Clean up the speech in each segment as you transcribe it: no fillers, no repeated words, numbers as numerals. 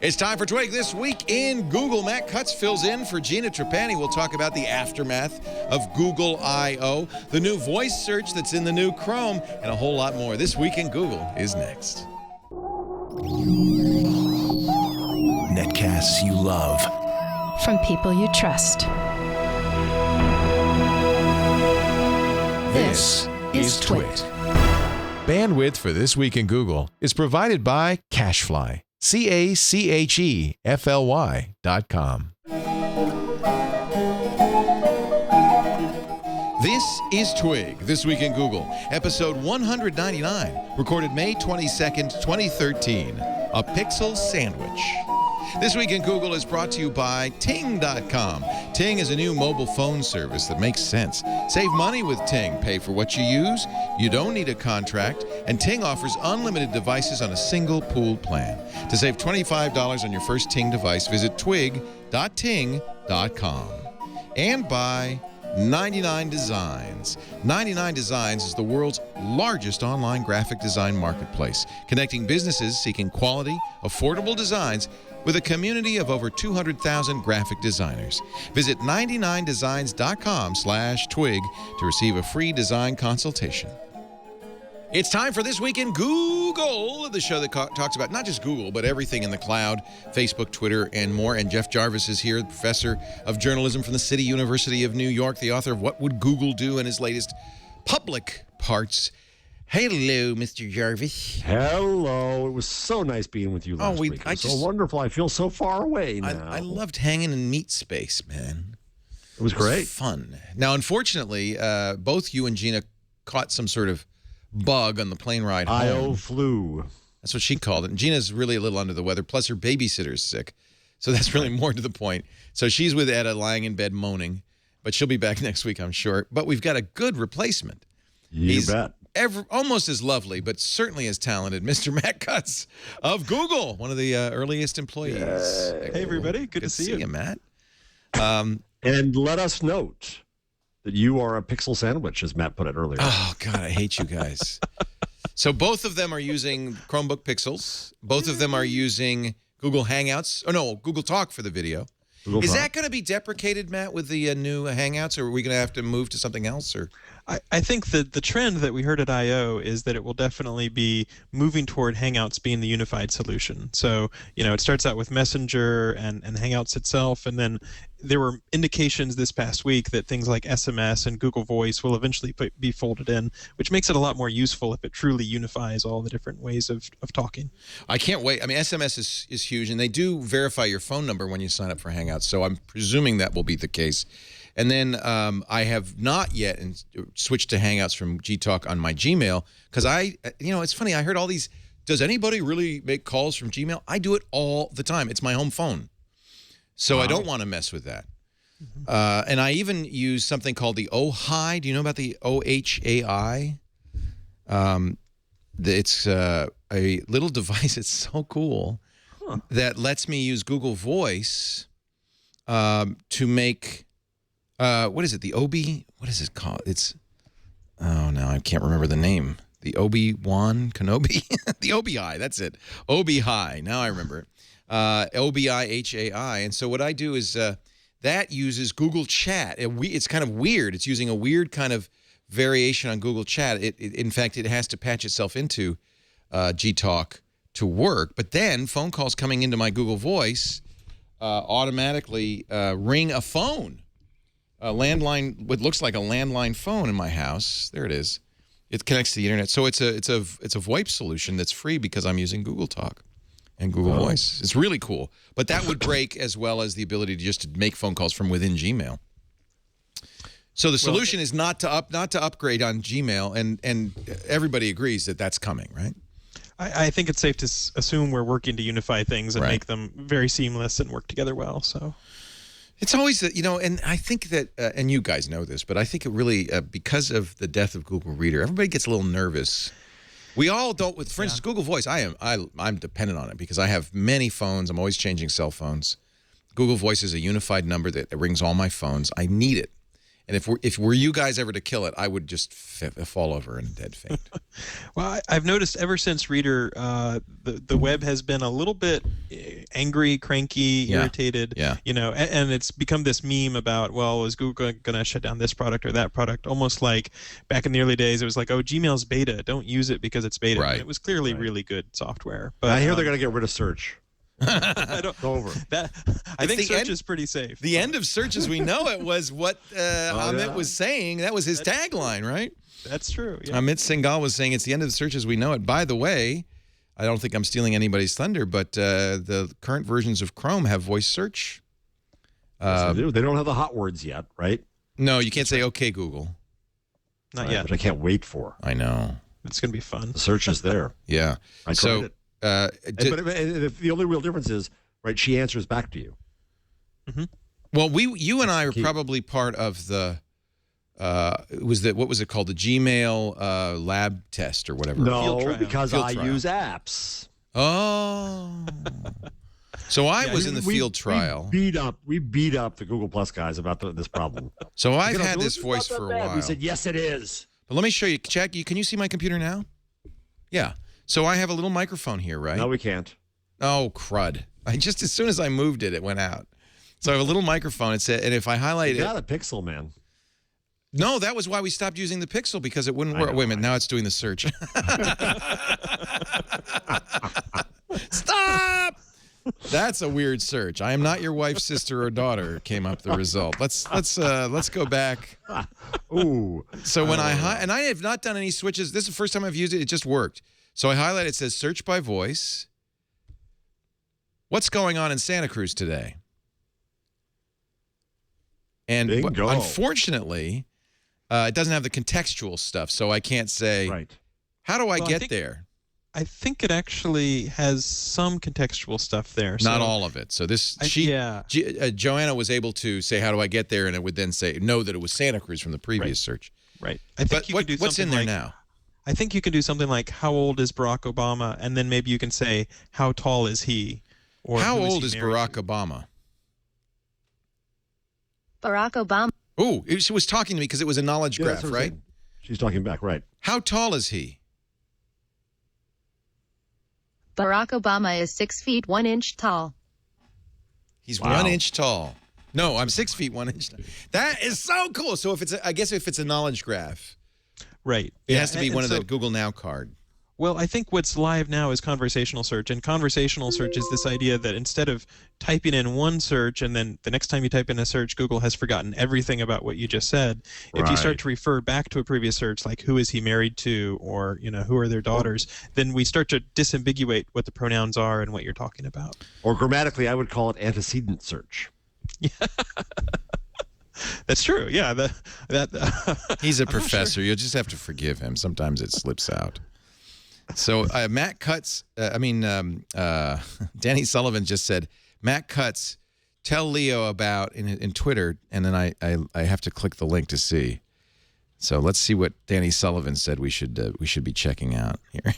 It's time for Twig This Week in Google. Matt Cutts fills in for Gina Trapani. We'll talk about the aftermath of Google I.O., the new voice search that's in the new Chrome, and a whole lot more. This Week in Google is next. Netcasts you love. From people you trust. This is Twit. Bandwidth for This Week in Google is provided by Cachefly. CACHEFLY.com. This is Twig, This Week in Google, episode 199, recorded May 22nd, 2013, a pixel sandwich. This Week in Google is brought to you by Ting.com. Ting is a new mobile phone service that makes sense. Save money with Ting. Pay for what you use. You don't need a contract. And Ting offers unlimited devices on a single pooled plan. To save $25 on your first Ting device, visit twig.ting.com. And by 99 Designs. 99 Designs is the world's largest online graphic design marketplace, connecting businesses seeking quality, affordable designs with a community of over 200,000 graphic designers. Visit 99designs.com/twig to receive a free design consultation. It's time for This Week in Google, the show that talks about not just Google, but everything in the cloud, Facebook, Twitter, and more. And Jeff Jarvis is here, professor of journalism from the City University of New York, the author of What Would Google Do in his latest Public Parts. Hello, Mr. Jarvis. Hello. It was so nice being with you last week. It was so wonderful. I feel so far away now. I loved hanging in meat space, man. It was great. Fun. Now, unfortunately, both you and Gina caught some sort of bug on the plane ride home. I.O. flu. That's what she called it. And Gina's really a little under the weather, plus her babysitter's sick. So that's really more to the point. So she's with Etta lying in bed moaning, but she'll be back next week, I'm sure. But we've got a good replacement. You bet. Almost as lovely, but certainly as talented, Mr. Matt Cutts of Google, one of the earliest employees. Hey, everybody. Good to see you. Matt. And let us note that you are a pixel sandwich, as Matt put it earlier. Oh, God, I hate you guys. So both of them are using Chromebook Pixels. Both of them are using Google Hangouts. Oh, no, Google Talk for the video. Is that going to be deprecated, Matt, with the new Hangouts, or are we going to have to move to something else? Or I think that the trend that we heard at I.O. is that it will definitely be moving toward Hangouts being the unified solution. So, it starts out with Messenger and Hangouts itself, and then there were indications this past week that things like SMS and Google Voice will eventually be folded in, which makes it a lot more useful if it truly unifies all the different ways of talking. I can't wait. I mean, SMS is huge, and they do verify your phone number when you sign up for Hangouts, so I'm presuming that will be the case. And then I have not yet switched to Hangouts from Gtalk on my Gmail because it's funny. I heard all these. Does anybody really make calls from Gmail? I do it all the time. It's my home phone, so I don't want to mess with that. And I even use something called the OHI. Do you know about the OHAI? It's a little device. It's so cool that lets me use Google Voice to make. What is it? The Obi? What is it called? It's now I can't remember the name. The Obi-Wan Kenobi? The Obi-I, that's it. Obi-Hi. Now I remember it. Obi-I-H-A-I. And so what I do is that uses Google Chat. It's kind of weird. It's using a weird kind of variation on Google Chat. In fact, it has to patch itself into Gtalk to work. But then phone calls coming into my Google Voice automatically ring a phone. A landline, what looks like a landline phone in my house. There it is. It connects to the internet. So it's a VoIP solution that's free because I'm using Google Talk and Google Voice. It's really cool. But that would break as well as the ability to just make phone calls from within Gmail. So the solution is not to upgrade on Gmail, and everybody agrees that that's coming, right? I think it's safe to assume we're working to unify things and make them very seamless and work together well. So. It's always, and I think that, and you guys know this, but I think it really, because of the death of Google Reader, everybody gets a little nervous. We all don't, for instance, Google Voice, I'm dependent on it because I have many phones. I'm always changing cell phones. Google Voice is a unified number that rings all my phones. I need it. And if were you guys ever to kill it, I would just fall over in a dead faint. Well, I've noticed ever since Reader, the web has been a little bit angry, cranky, irritated. Yeah. You know, and it's become this meme about, well, is Google going to shut down this product or that product? Almost like back in the early days, it was like, oh, Gmail's beta. Don't use it because it's beta. Right. And it was clearly really good software. But I hear they're going to get rid of search. I don't. It's over. I think the search end- is pretty safe. The end of search as we know it was what Amit was saying. That was his tagline, right? That's true. Yeah. Amit Singhal was saying it's the end of the search as we know it. By the way, I don't think I'm stealing anybody's thunder, but the current versions of Chrome have voice search. Yes, they do. They don't have the hot words yet, right? No, you can't say "Okay, Google." Not yet. Which I can't wait for. I know. It's going to be fun. The search is there. Yeah. I tried So, it. But the only real difference is, right, she answers back to you. well, you and I are probably part of the. What was it called? The Gmail lab test or whatever. No, trial. because Field I trial. use apps. Oh. So I was in the field trial. We beat up the Google Plus guys about this problem. So I've You know, had this it's voice not that for a bad. while. We said, yes, it is. But let me show you. Check. Can you see my computer now? Yeah. So I have a little microphone here, right? No, we can't. Oh, crud. As soon as I moved it, it went out. So I have a little microphone. It said, and if I highlight You it. got a Pixel, man. No, that was why we stopped using the Pixel, because it wouldn't work. Wait a minute. Now it's doing the search. Stop! That's a weird search. I am not your wife's sister or daughter. Came up the result. Let's go back. Ooh. So when I have not done any switches. This is the first time I've used it. It just worked. So I highlight. It says search by voice. What's going on in Santa Cruz today? And Bingo. unfortunately, it doesn't have the contextual stuff, so I can't say. Right. How do I Well, get there? I think it actually has some contextual stuff there. Not so all of it. So yeah. Joanna was able to say, "How do I get there?" And it would then know that it was Santa Cruz from the previous search. Right. I think you can do what's in something there like, now? I think you can do something like, how old is Barack Obama? And then maybe you can say, how tall is he? Or How who old he is married Barack to? Obama? Barack Obama. Oh, she was talking to me because it was a knowledge Yeah, that's graph, what I'm right? saying. She's talking back, right. How tall is he? Barack Obama is 6 feet 1 inch tall. He's Wow. 1 inch tall. No, I'm 6 feet 1 inch. That is so cool. So if it's a knowledge graph, Right. it has to be And one of so- the Google Now card. Well, I think what's live now is conversational search. And conversational search is this idea that instead of typing in one search and then the next time you type in a search, Google has forgotten everything about what you just said. If you start Right. to refer back to a previous search, like who is he married to, or who are their daughters, then we start to disambiguate what the pronouns are and what you're talking about. Or grammatically, I would call it antecedent search. That's true. Yeah. He's a I'm not sure. professor. You'll just have to forgive him. Sometimes it slips out. So Matt Cutts, Danny Sullivan just said, Matt Cutts, tell Leo about in Twitter, and then I have to click the link to see. So let's see what Danny Sullivan said we should be checking out here.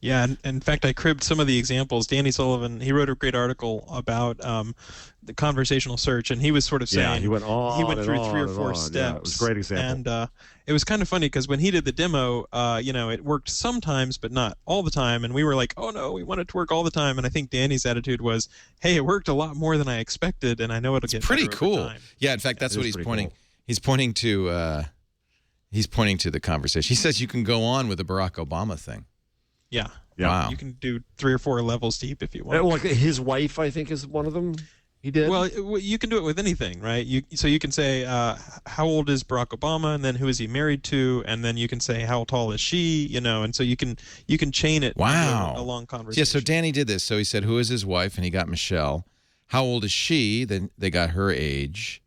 Yeah, and in fact, I cribbed some of the examples. Danny Sullivan, he wrote a great article about the conversational search, and he was sort of saying Yeah, he went on. he went and through on 3 or and 4 on. steps. Yeah, it was a great example. And it was kind of funny because when he did the demo, it worked sometimes, but not all the time. And we were like, oh no, we want it to work all the time. And I think Danny's attitude was, hey, it worked a lot more than I expected, and I know it'll get Pretty better over cool. time. Yeah, in fact, that's It what is he's pretty pointing. cool. He's pointing to. He's pointing to the conversation. He says you can go on with the Barack Obama thing. Yeah. Yeah. Wow. You can do 3 or 4 levels deep if you want. Like his wife, I think, is one of them. He did. Well, you can do it with anything, right? So you can say, how old is Barack Obama, and then who is he married to, and then you can say, how tall is she, and so you can chain it. Wow. into a long conversation. Yeah, so Danny did this. So he said, who is his wife? And he got Michelle. How old is she? Then they got her age.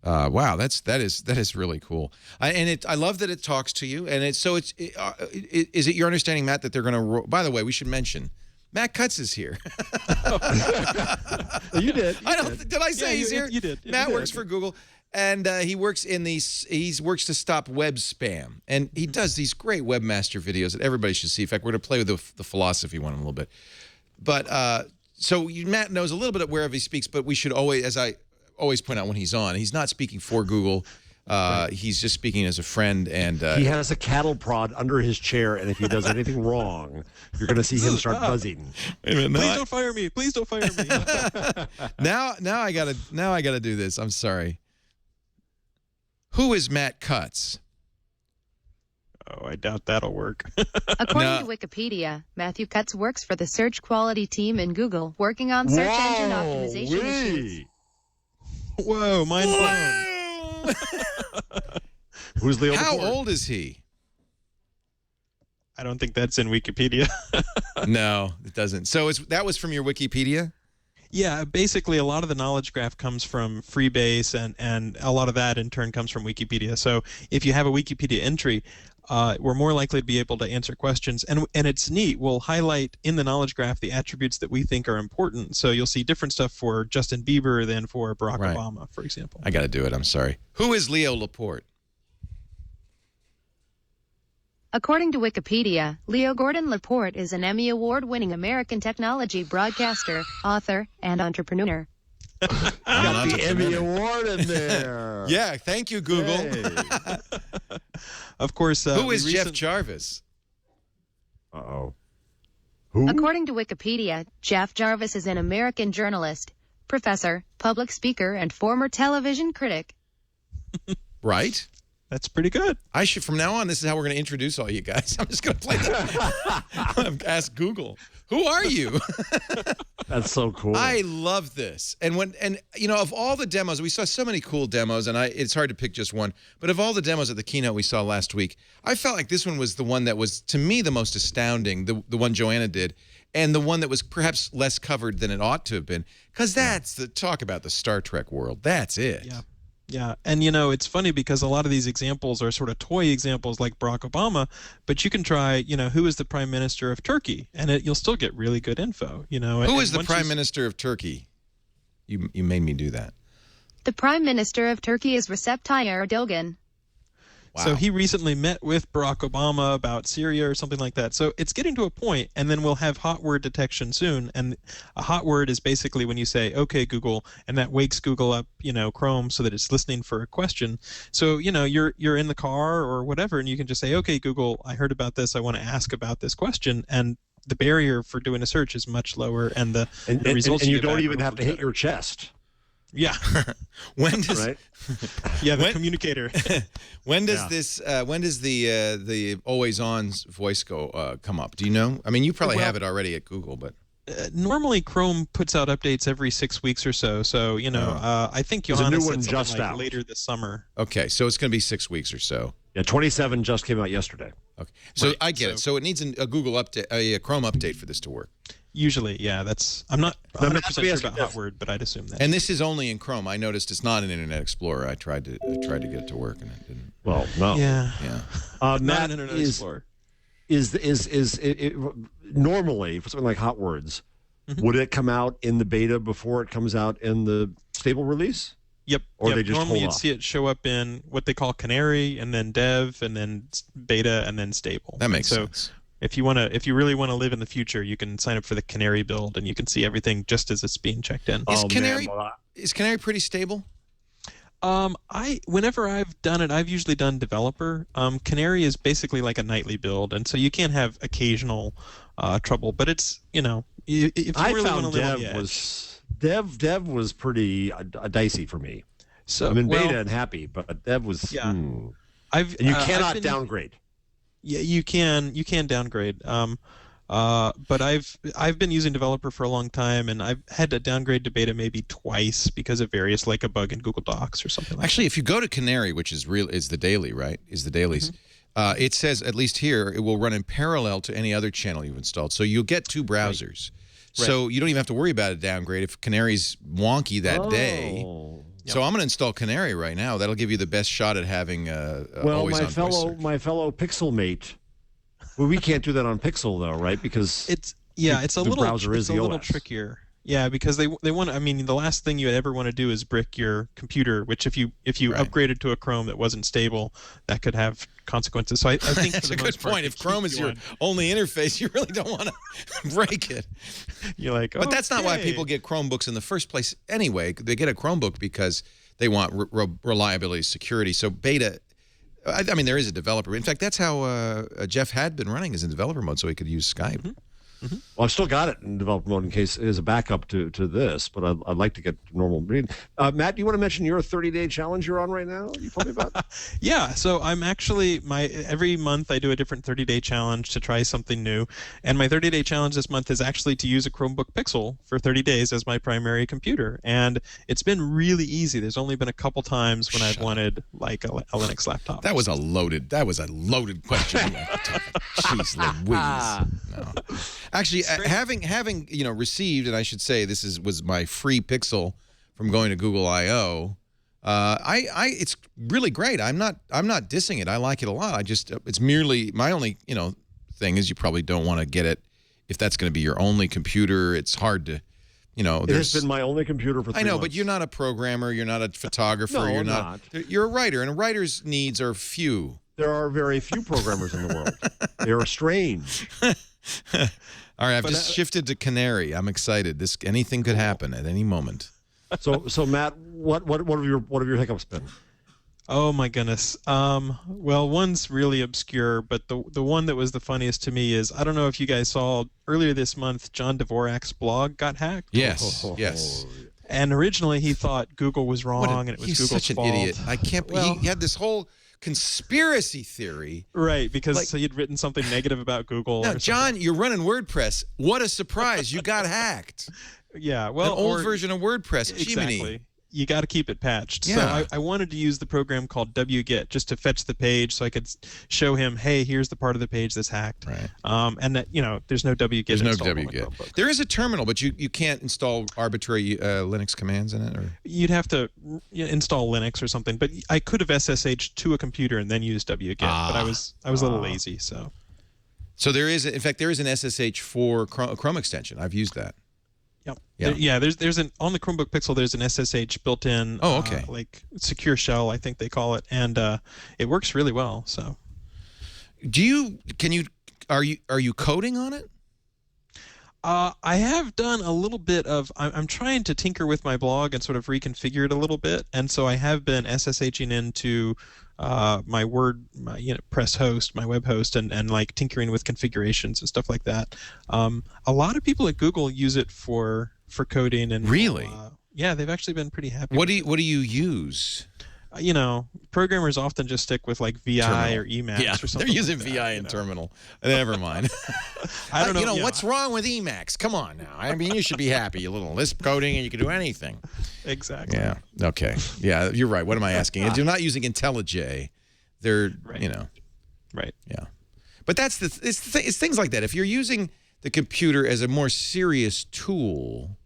Wow, that is really cool. I love that it talks to you. And is it your understanding, Matt, that they're going to? By the way, we should mention Matt Cutts is here. You did. Did I say Yeah, he's here? you did. Matt You works did. for Google, and he works to stop web spam, and he does these great Webmaster videos that everybody should see. In fact, we're going to play with the philosophy one in a little bit. But so Matt knows a little bit of wherever he speaks, but we should always, as I always point out when he's on, he's not speaking for Google. He's just speaking as a friend, and he has a cattle prod under his chair, and if he does anything wrong, you're going to see him start buzzing. Please don't fire me. Please don't fire me. now I gotta do this. I'm sorry. Who is Matt Cutts? Oh, I doubt that'll work. According to Wikipedia, Matthew Cutts works for the search quality team in Google, working on search engine optimization issues. Whoa, mind blown. Who's Leo? How Laporte? old is he? I don't think that's in Wikipedia. No, it doesn't. So that was from your Wikipedia? Yeah, basically a lot of the knowledge graph comes from Freebase, and a lot of that in turn comes from Wikipedia. So if you have a Wikipedia entry, we're more likely to be able to answer questions. And it's neat. We'll highlight in the knowledge graph the attributes that we think are important. So you'll see different stuff for Justin Bieber than for Barack Obama, for example. I got to do it. I'm sorry. Who is Leo Laporte? According to Wikipedia, Leo Gordon Laporte is an Emmy Award-winning American technology broadcaster, author, and entrepreneur. Got the Emmy Award in there. Yeah, thank you, Google. Hey. Of course. Who is Jeff Jarvis? Uh-oh. Who? According to Wikipedia, Jeff Jarvis is an American journalist, professor, public speaker, and former television critic. Right? That's pretty good. I should, from now on, this is how we're going to introduce all you guys. I'm just going to play that. Ask Google. Who are you? That's so cool. I love this. And you know, of all the demos, we saw so many cool demos, and it's hard to pick just one. But of all the demos at the keynote we saw last week, I felt like this one was the one that was, to me, the most astounding, the one Joanna did, and the one that was perhaps less covered than it ought to have been. Because that's the talk about the Star Trek world. That's it. Yeah. Yeah, and you know, it's funny because a lot of these examples are sort of toy examples like Barack Obama, but you can try, you know, who is the Prime Minister of Turkey, and you'll still get really good info, you know. Who is the Prime Minister of Turkey? You made me do that. The Prime Minister of Turkey is Recep Tayyip Erdogan. Wow. So he recently met with Barack Obama about Syria or something like that. So it's getting to a point, and then we'll have hot word detection soon. And a hot word is basically when you say, "Okay, Google," and that wakes Google up, you know, Chrome, so that it's listening for a question. So you know, you're in the car or whatever, and you can just say, "Okay, Google, I heard about this. I want to ask about this question," and the barrier for doing a search is much lower, and the results and you get don't back even are have to hit your chest. Yeah. When does Right? Yeah, the communicator. when does this when does the always on voice go come up? Do you know? I mean, you probably have it already at Google, but normally Chrome puts out updates every 6 weeks or so. So you know, I think There's a Johanna new said one something just like out. later this summer. okay, so it's going to be 6 weeks or so. Yeah, 27 just came out yesterday. Okay, so Right, I get it. So it needs a Google update, a Chrome update for this to work. Usually, yeah. That's I'm not No, 100% let me sure ask you about this. hot word, but I'd assume that. And this is only in Chrome. I noticed it's not in Internet Explorer. I tried to get it to work, and it didn't. Well, no. yeah, Yeah. not Matt, an Internet is Explorer. it normally for something like Hot Words, would it come out in the beta before it comes out in the stable release? Yep. Or yep. they just Normally hold you'd off? see it show up in what they call Canary, and then Dev, and then Beta, and then Stable. That makes so sense. if you really want to live in the future, you can sign up for the Canary build, and you can see everything just as it's being checked in. Is Oh, Canary man, well, is Canary pretty stable? Whenever I've done it, I've usually done developer. Canary is basically like a nightly build, and so you can have occasional trouble, but it's, you know, if you I really want to found live on the Dev edge. was Dev was pretty dicey for me. So I'm in well, beta and happy, but Dev was. Yeah. And I've you I've cannot been- downgrade. Yeah, you can downgrade. But I've been using developer for a long time, and I've had to downgrade to beta maybe twice because of various, like a bug in Google Docs or something like Actually, if you go to Canary, which is the daily, right? Is the dailies. Mm-hmm. It says, at least here, it will run in parallel to any other channel you've installed. So you'll get two browsers. Right. So you don't even have to worry about a downgrade if Canary's wonky that day. Oh. So I'm going to install Canary right now. That'll give you the best shot at having Well, always my on voice search. fellow Pixel mate. Well, we can't do that on Pixel though, right? Because it's a the little browser is it's a the little OS. trickier. Yeah, because they want. I mean, the last thing you would ever want to do is brick your computer. Which if you Right. upgraded to a Chrome that wasn't stable, that could have consequences. So I think That's for a the good most part, point. they If Chrome keep is you your on- only interface, you really don't want to break it. you're like, But that's not why okay. people get Chromebooks in the first place anyway. They get a Chromebook because they want reliability, security. So beta, I mean, there is a developer. In fact, that's how Jeff had been running, is in developer mode, so he could use Skype. Well, I've still got it in developer mode in case it is a backup to this, but I'd like to get to normal reading. Matt, do you want to mention your 30-day challenge you're on right now? You told me about? Yeah, so I'm actually, every month I do a different 30-day challenge to try something new, and my 30-day challenge this month is actually to use a Chromebook Pixel for 30 days as my primary computer, and it's been really easy. There's only been a couple times when I've wanted like a Linux laptop. That was a loaded question. Jeez Louise. No. Actually, having received, and I should say this was my free Pixel from going to Google I/O. It's really great. I'm not dissing it. I like it a lot. It's merely my only thing is you probably don't want to get it if that's going to be your only computer. It's hard to. It has been my only computer for 3 months. I know, but you're not a programmer. You're not a photographer. No, you're I'm not. You're a writer, and a writer's needs are few. There are very few programmers in the world. They are strange. All right, I've just shifted to Canary. I'm excited. Anything could happen at any moment. So Matt, what have your hiccups been? Oh my goodness. Well, one's really obscure, but the one that was the funniest to me is, I don't know if you guys saw earlier this month, John Dvorak's blog got hacked. Yes, yes. And originally he thought Google was wrong and it was he's Google's such an fault. idiot. I can't. He had this whole conspiracy theory. Right, because he'd written something negative about Google. Now, John, you're running WordPress. What a surprise! You got hacked. Yeah, well, an old version of WordPress. Exactly. Jiminy. You got to keep it patched. Yeah. So I wanted to use the program called wget just to fetch the page, so I could show him, hey, here's the part of the page that's hacked. Right. And that there's no wget. There's no installed on the wget. Chromebook. There is a terminal, but you can't install arbitrary Linux commands in it. Or? You'd have to install Linux or something. But I could have SSH'd to a computer and then used wget. But I was a little lazy. So there is, in fact, there is an SSH for Chrome extension. I've used that. Yep. Yeah. There's on the Chromebook Pixel. There's an SSH built in. Oh, okay. Like secure shell, I think they call it, and it works really well. So, are you coding on it? I have done a little bit of. I'm trying to tinker with my blog and sort of reconfigure it a little bit, and so I have been SSHing into my press host, my web host, and like tinkering with configurations and stuff like that. A lot of people at Google use it for coding and really, yeah, they've actually been pretty happy. What do you use? Programmers often just stick with like VI Terminal. or Emacs or something. They're using like VI and Terminal. Never mind. I don't know. What's wrong with Emacs? Come on now. I mean, you should be happy. You little Lisp coding, and you can do anything. Exactly. Yeah. Okay. Yeah, you're right. What am I asking? You're not using IntelliJ. They're Right. Yeah. But it's things like that. If you're using the computer as a more serious tool,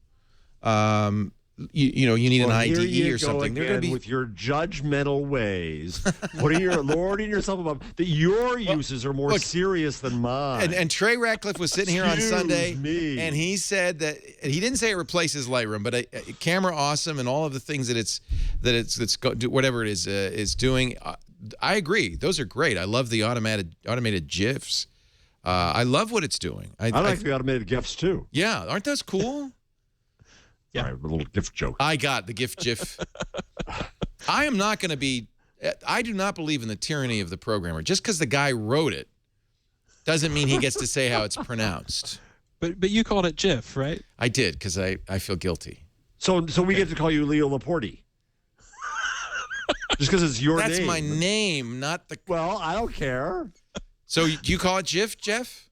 you need an IDE or something. They're going to be with your judgmental ways, putting your lording yourself above. That your uses are more serious than mine. And Trey Ratcliffe was sitting here on Sunday, me. and he said that he didn't say it replaces Lightroom, but a camera awesome and all of the things that it's whatever it is doing. I agree; those are great. I love the automated GIFs. I love what it's doing. I like the automated GIFs too. Yeah, aren't those cool? Yeah, all right, a little GIF joke. I got the GIF. I am not going to be. I do not believe in the tyranny of the programmer. Just because the guy wrote it doesn't mean he gets to say how it's pronounced. But you called it GIF, right? I did because I feel guilty. So we get to call you Leo Laporte. Just because it's your name. That's my name, not the. Well, I don't care. So do you call it GIF, Jeff?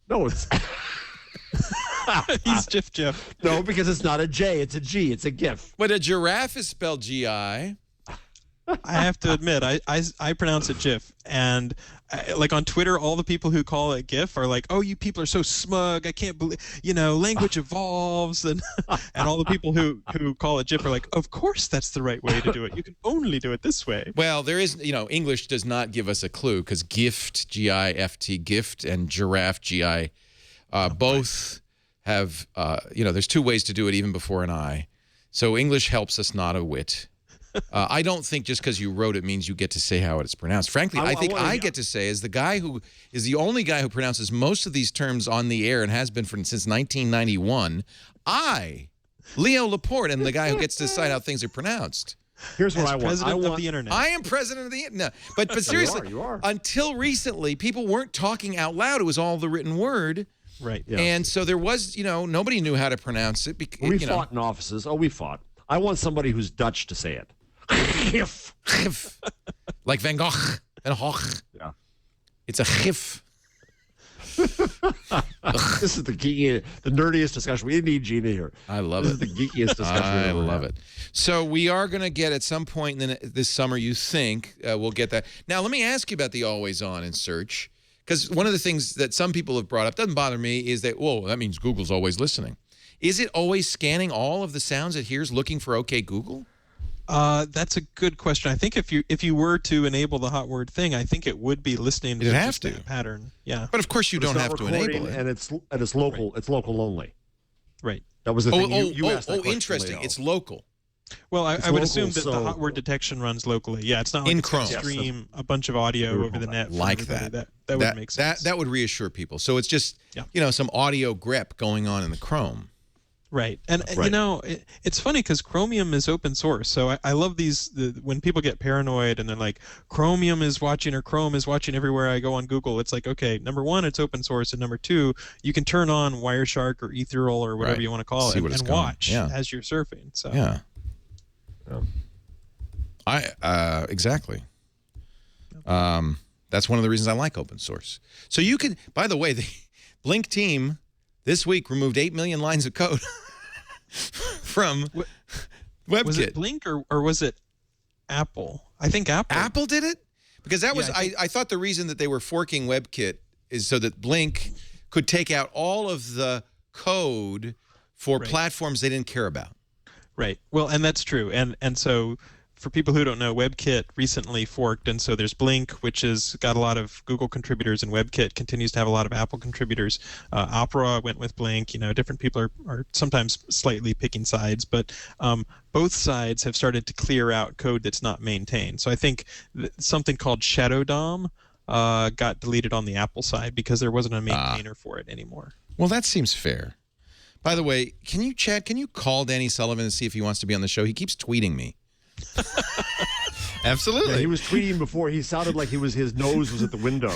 No, it's. He's Jeff. No, because it's not a J, it's a G, it's a GIF. But a giraffe is spelled G-I. I have to admit, I pronounce it GIF, and like on Twitter, all the people who call it GIF are like, "Oh, you people are so smug! I can't believe language evolves," and all the people who call it GIF are like, "Of course, that's the right way to do it. You can only do it this way." Well, there is, English does not give us a clue because gift, G-I-F-T, gift, and giraffe, G-I, both have, there's two ways to do it even before an I. So English helps us not a whit. I don't think just because you wrote it means you get to say how it's pronounced. Frankly, I think I get to say, as the guy who is the only guy who pronounces most of these terms on the air and has been since 1991, Leo Laporte, am the guy who gets to decide how things are pronounced. Here's what As I want. president of the internet. I am president of the internet. But seriously, you are. Until recently, people weren't talking out loud. It was all the written word. Right. Yeah. And so there was, nobody knew how to pronounce it. We fought in offices. Oh, we fought. I want somebody who's Dutch to say it. Gif. Gif. Like Van Gogh. Van Gogh. Yeah. It's a gif. This is the geeky, the nerdiest discussion. We need Gina here. I love this it. This is the geekiest discussion. I love it. So we are going to get at some point this summer, you think, we'll get that. Now, let me ask you about the always on in search. Because one of the things that some people have brought up, doesn't bother me, is that, whoa, that means Google's always listening. Is it always scanning all of the sounds it hears looking for OK Google? That's a good question. I think if you were to enable the hot word thing, I think it would be listening to It'd have to. that pattern. Yeah. But of course you don't have to enable it. And it's local. Right. It's local only. Right. That was the thing you asked that question, interesting. Leo. It's local. Well, I would local, assume that the hot word detection runs locally. Yeah, it's not like in you Chrome. stream a bunch of audio over the net. Like that. That would make sense. That would reassure people. So it's just some audio grep going on in the Chrome. Right. And, it's funny because Chromium is open source. So I love when people get paranoid and they're like, Chromium is watching or Chrome is watching everywhere I go on Google. It's like, okay, number one, it's open source. And number two, you can turn on Wireshark or Ethereal or whatever you want to call it and watch as you're surfing. So yeah. Exactly. That's one of the reasons I like open source. So you can, by the way, the Blink team this week removed 8 million lines of code from WebKit. Was it Blink or was it Apple? I think Apple. Apple did it? Because that was, I thought the reason that they were forking WebKit is so that Blink could take out all of the code for platforms they didn't care about. Right. Well, and that's true. And so for people who don't know, WebKit recently forked, and so there's Blink, which has got a lot of Google contributors, and WebKit continues to have a lot of Apple contributors. Opera went with Blink. Different people are sometimes slightly picking sides, but both sides have started to clear out code that's not maintained. So I think something called Shadow DOM got deleted on the Apple side because there wasn't a maintainer for it anymore. Well, that seems fair. By the way, can you call Danny Sullivan and see if he wants to be on the show? He keeps tweeting me. Absolutely. Yeah, he was tweeting before. He sounded like his nose was at the window.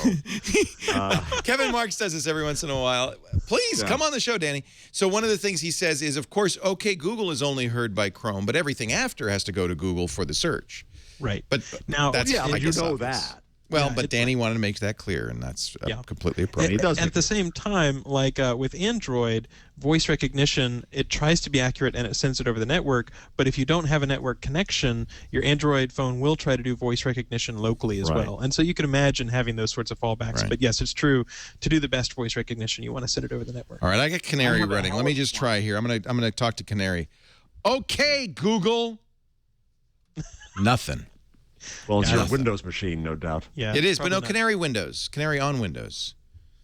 Kevin Marks does this every once in a while. Please come on the show, Danny. So one of the things he says is, of course, OK Google is only heard by Chrome, but everything after has to go to Google for the search. Right. But now, that's I guess know obvious. that. Well, but Danny wanted to make that clear, and that's completely appropriate. At the same time, like with Android, voice recognition, it tries to be accurate and it sends it over the network. But if you don't have a network connection, your Android phone will try to do voice recognition locally as well. And so you can imagine having those sorts of fallbacks. But yes, it's true. To do the best voice recognition, you want to send it over the network. All right, I got Canary running. Let me just try here. I'm gonna talk to Canary. Okay, Google. Nothing. Well, it's your Windows machine, no doubt. Yeah, it is, but no, not. Canary on Windows.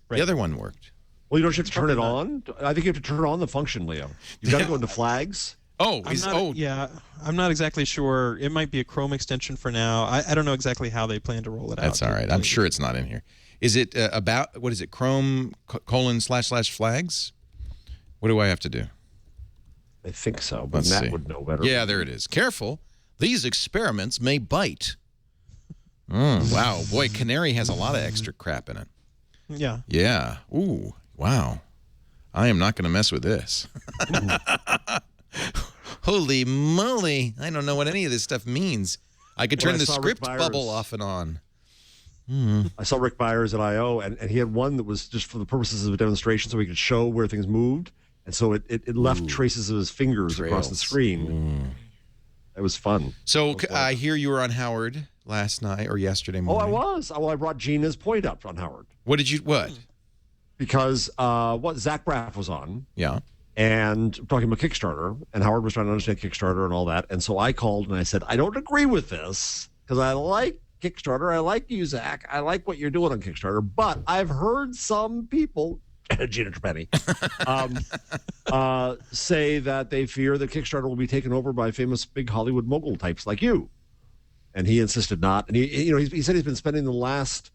The other one worked. Well, you don't have to turn it on. I think you have to turn on the function, Leo. You've got to go into flags. I'm not exactly sure. It might be a Chrome extension for now. I don't know exactly how they plan to roll it out. That's all right. I'm sure it's not in here. Is it about, what is it, Chrome //flags? What do I have to do? I think so, but Matt would know better. Yeah, there it is. Careful. These experiments may bite. Wow. Boy, Canary has a lot of extra crap in it. Yeah. Yeah. Ooh, wow. I am not going to mess with this. Holy moly. I don't know what any of this stuff means. I could turn the script bubble off and on. I saw Rick Byers at I.O., and he had one that was just for the purposes of a demonstration so he could show where things moved. And so it left traces of his fingers across the screen. It was fun. So I hear you were on Howard last night or yesterday morning. Oh, I was. Well, I brought Gina's point up on Howard. What? Because Zach Braff was on. Yeah. And talking about Kickstarter, and Howard was trying to understand Kickstarter and all that. And so I called and I said, I don't agree with this because I like Kickstarter. I like you, Zach. I like what you're doing on Kickstarter. But I've heard some people, Gina Trapani, say that they fear that Kickstarter will be taken over by famous big Hollywood mogul types like you. And he insisted not. And he said he's been spending the last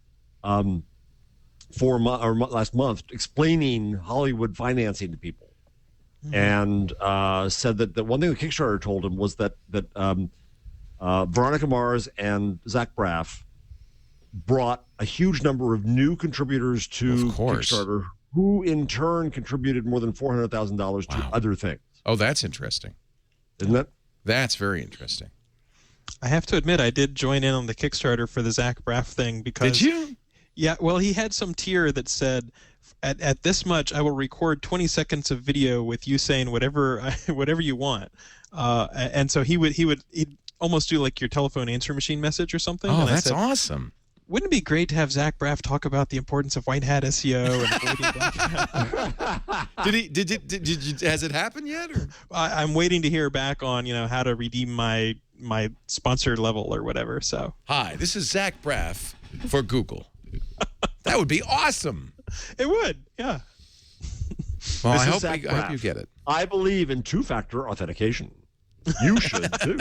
last month explaining Hollywood financing to people, and said that the one thing that Kickstarter told him was that Veronica Mars and Zach Braff brought a huge number of new contributors to Kickstarter, who in turn contributed more than $400,000 to other things. Oh, that's interesting. Isn't it? That's very interesting. I have to admit, I did join in on the Kickstarter for the Zach Braff thing because... Did you? Yeah, well, he had some tier that said, at this much, I will record 20 seconds of video with you saying whatever you want. And so he'd almost do like your telephone answer machine message or something. Oh, and that's awesome. Wouldn't it be great to have Zach Braff talk about the importance of white hat SEO and avoiding black hat? Has it happened yet? Or? I'm waiting to hear back on how to redeem my sponsored level or whatever. So hi, this is Zach Braff for Google. That would be awesome. It would, yeah. Well, I hope you get it. I believe in two-factor authentication. You should too.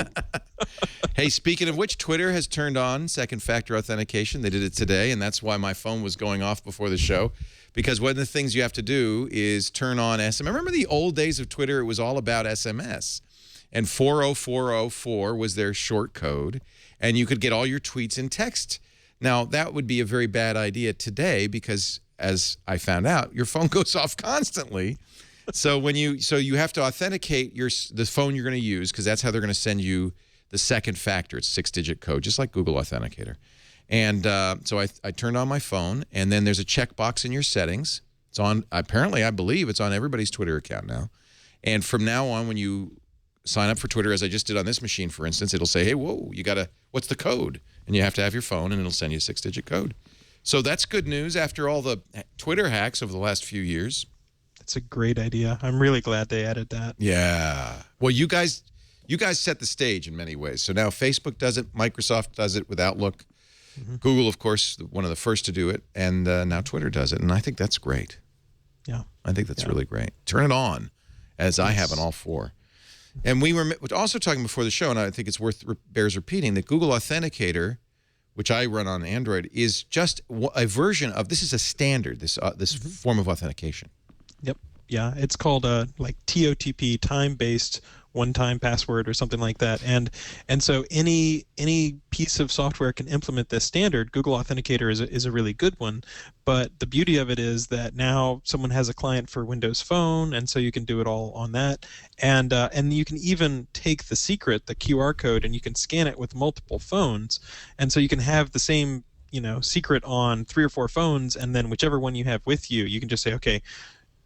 Hey, speaking of which, Twitter has turned on second-factor authentication. They did it today, and that's why my phone was going off before the show. Because one of the things you have to do is turn on SMS. Remember the old days of Twitter? It was all about SMS. And 40404 was their short code, and you could get all your tweets in text. Now, that would be a very bad idea today because, as I found out, your phone goes off constantly. So you have to authenticate the phone you're going to use because that's how they're going to send you the second factor. It's 6-digit code, just like Google Authenticator. And so I turned on my phone, and then there's a checkbox in your settings. It's on. Apparently, I believe it's on everybody's Twitter account now. And from now on, when you sign up for Twitter, as I just did on this machine, for instance, it'll say, hey, whoa, what's the code? And you have to have your phone, and it'll send you a 6-digit code. So that's good news after all the Twitter hacks over the last few years. That's a great idea. I'm really glad they added that. Yeah. Well, you guys set the stage in many ways. So now Facebook does it, Microsoft does it with Outlook, Google, of course, one of the first to do it, and now Twitter does it. And I think that's great. Yeah. I think that's really great. Turn it on, as I have on all four. And we were also talking before the show, and I think it's bears repeating, that Google Authenticator, which I run on Android, is just a version of, this is a standard, this form of authentication. Yep. Yeah, it's called like TOTP, time-based one-time password or something like that. And so any piece of software can implement this standard. Google Authenticator is a really good one, but the beauty of it is that now someone has a client for Windows Phone, and so you can do it all on that. And you can even take the secret, the QR code, and you can scan it with multiple phones, and so you can have the same secret on 3 or 4 phones, and then whichever one you have with you, you can just say, okay,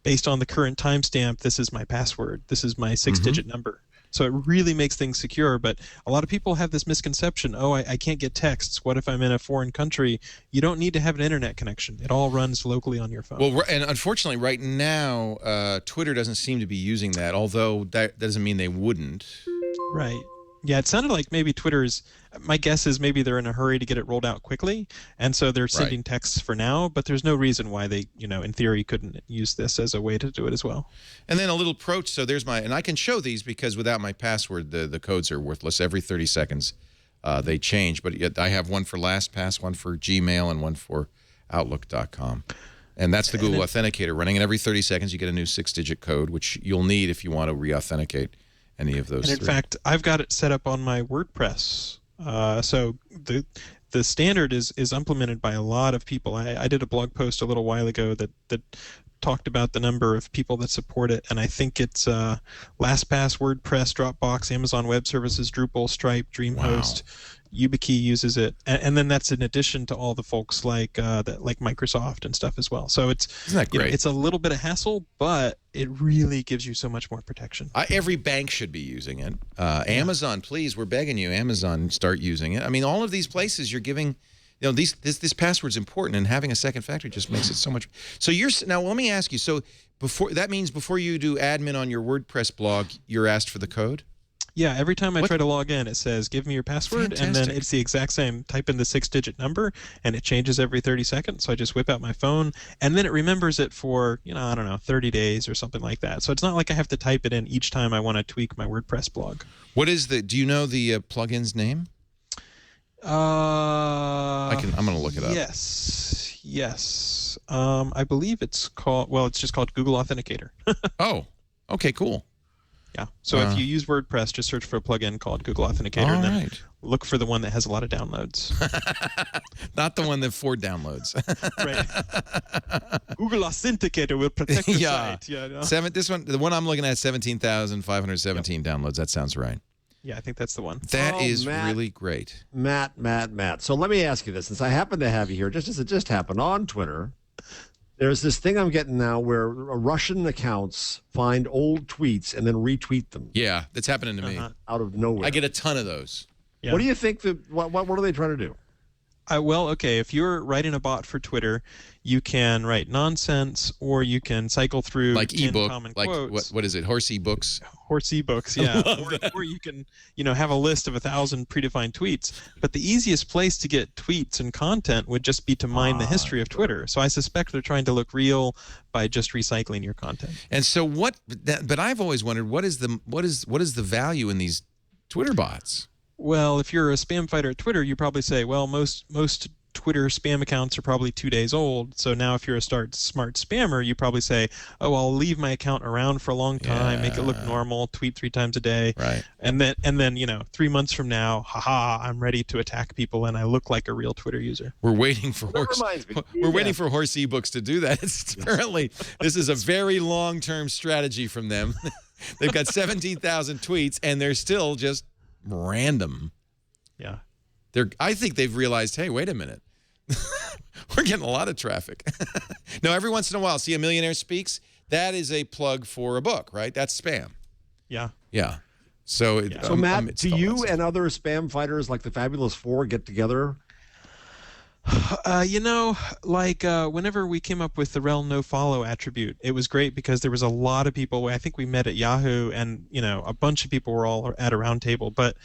based on the current timestamp, this is my password. This is my 6-digit number. So it really makes things secure. But a lot of people have this misconception, I can't get texts. What if I'm in a foreign country? You don't need to have an internet connection. It all runs locally on your phone. Well, and unfortunately, right now, Twitter doesn't seem to be using that, although that doesn't mean they wouldn't. Right. Yeah, it sounded like maybe my guess is maybe they're in a hurry to get it rolled out quickly, and so they're sending texts for now, but there's no reason why they, in theory, couldn't use this as a way to do it as well. And then a little approach, so there's and I can show these because without my password, the codes are worthless. Every 30 seconds they change, but yet I have one for LastPass, one for Gmail, and one for Outlook.com. And that's the Google Authenticator running, and every 30 seconds you get a new 6-digit code, which you'll need if you want to re-authenticate any of those. And in fact, I've got it set up on my WordPress. So the standard is implemented by a lot of people. I did a blog post a little while ago that talked about the number of people that support it, and I think it's LastPass, WordPress, Dropbox, Amazon Web Services, Drupal, Stripe, DreamHost. YubiKey uses it, and then that's in addition to all the folks like Microsoft and stuff as well. So isn't that great? It's a little bit of hassle, but it really gives you so much more protection. Every bank should be using it. Amazon, please, we're begging you, Amazon, start using it. I mean, all of these places you're giving, this password's important, and having a second factor just makes it so much. So now let me ask you. So that means before you do admin on your WordPress blog, you're asked for the code? Yeah, every time I try to log in, it says, give me your password, and then it's the exact same. Type in the 6-digit number, and it changes every 30 seconds. So I just whip out my phone, and then it remembers it for, 30 days or something like that. So it's not like I have to type it in each time I want to tweak my WordPress blog. Do you know the plugin's name? I'm going to look it up. Yes. I believe it's just called Google Authenticator. Oh, okay, cool. Yeah. So if you use WordPress, just search for a plugin called Google Authenticator, and then look for the one that has a lot of downloads. Not the one that 4 downloads. Right. Google Authenticator will protect your site. Yeah. No? The one I'm looking at, 17,517 downloads. That sounds right. Yeah, I think that's the one. That is really great. Matt. So let me ask you this, since I happen to have you here, just as it just happened on Twitter. There's this thing I'm getting now where Russian accounts find old tweets and then retweet them. Yeah, that's happening to me. Out of nowhere. I get a ton of those. Yeah. What do you think? What are they trying to do? Well, okay, if you're writing a bot for Twitter, you can write nonsense, or you can cycle through like 10 ebook, common like quotes. what is it? Horse ebooks. Horse ebooks, yeah. Or you can, have a list of 1,000 predefined tweets. But the easiest place to get tweets and content would just be to mine the history of Twitter. So I suspect they're trying to look real by just recycling your content. And so but I've always wondered what is the value in these Twitter bots? Well, if you're a spam fighter at Twitter, you probably say, well, most Twitter spam accounts are probably 2 days old. So now if you're a smart spammer, you probably say, oh, I'll leave my account around for a long time, make it look normal, tweet 3 times a day. Right. And then 3 months from now, I'm ready to attack people and I look like a real Twitter user. We're waiting for waiting for horse ebooks to do that. Apparently, this is a very long-term strategy from them. They've got 17,000 tweets and they're still just random. Yeah. I think they've realized, hey, wait a minute. We're getting a lot of traffic. No, every once in a while, see a millionaire speaks, that is a plug for a book, right? That's spam. Yeah. Yeah. So, so Matt, do you and other spam fighters like the Fabulous Four get together? Whenever we came up with the rel no follow attribute, it was great because there was a lot of people. I think we met at Yahoo, and a bunch of people were all at a round table. But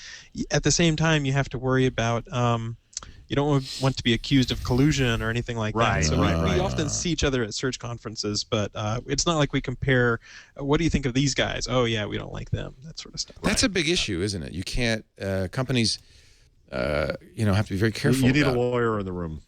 at the same time, you have to worry about you don't want to be accused of collusion or anything like that. So we often see each other at search conferences, but it's not like we compare. What do you think of these guys? Oh yeah, we don't like them. That sort of stuff. That's a big issue, isn't it? You can't companies. Have to be very careful. You need a lawyer in the room.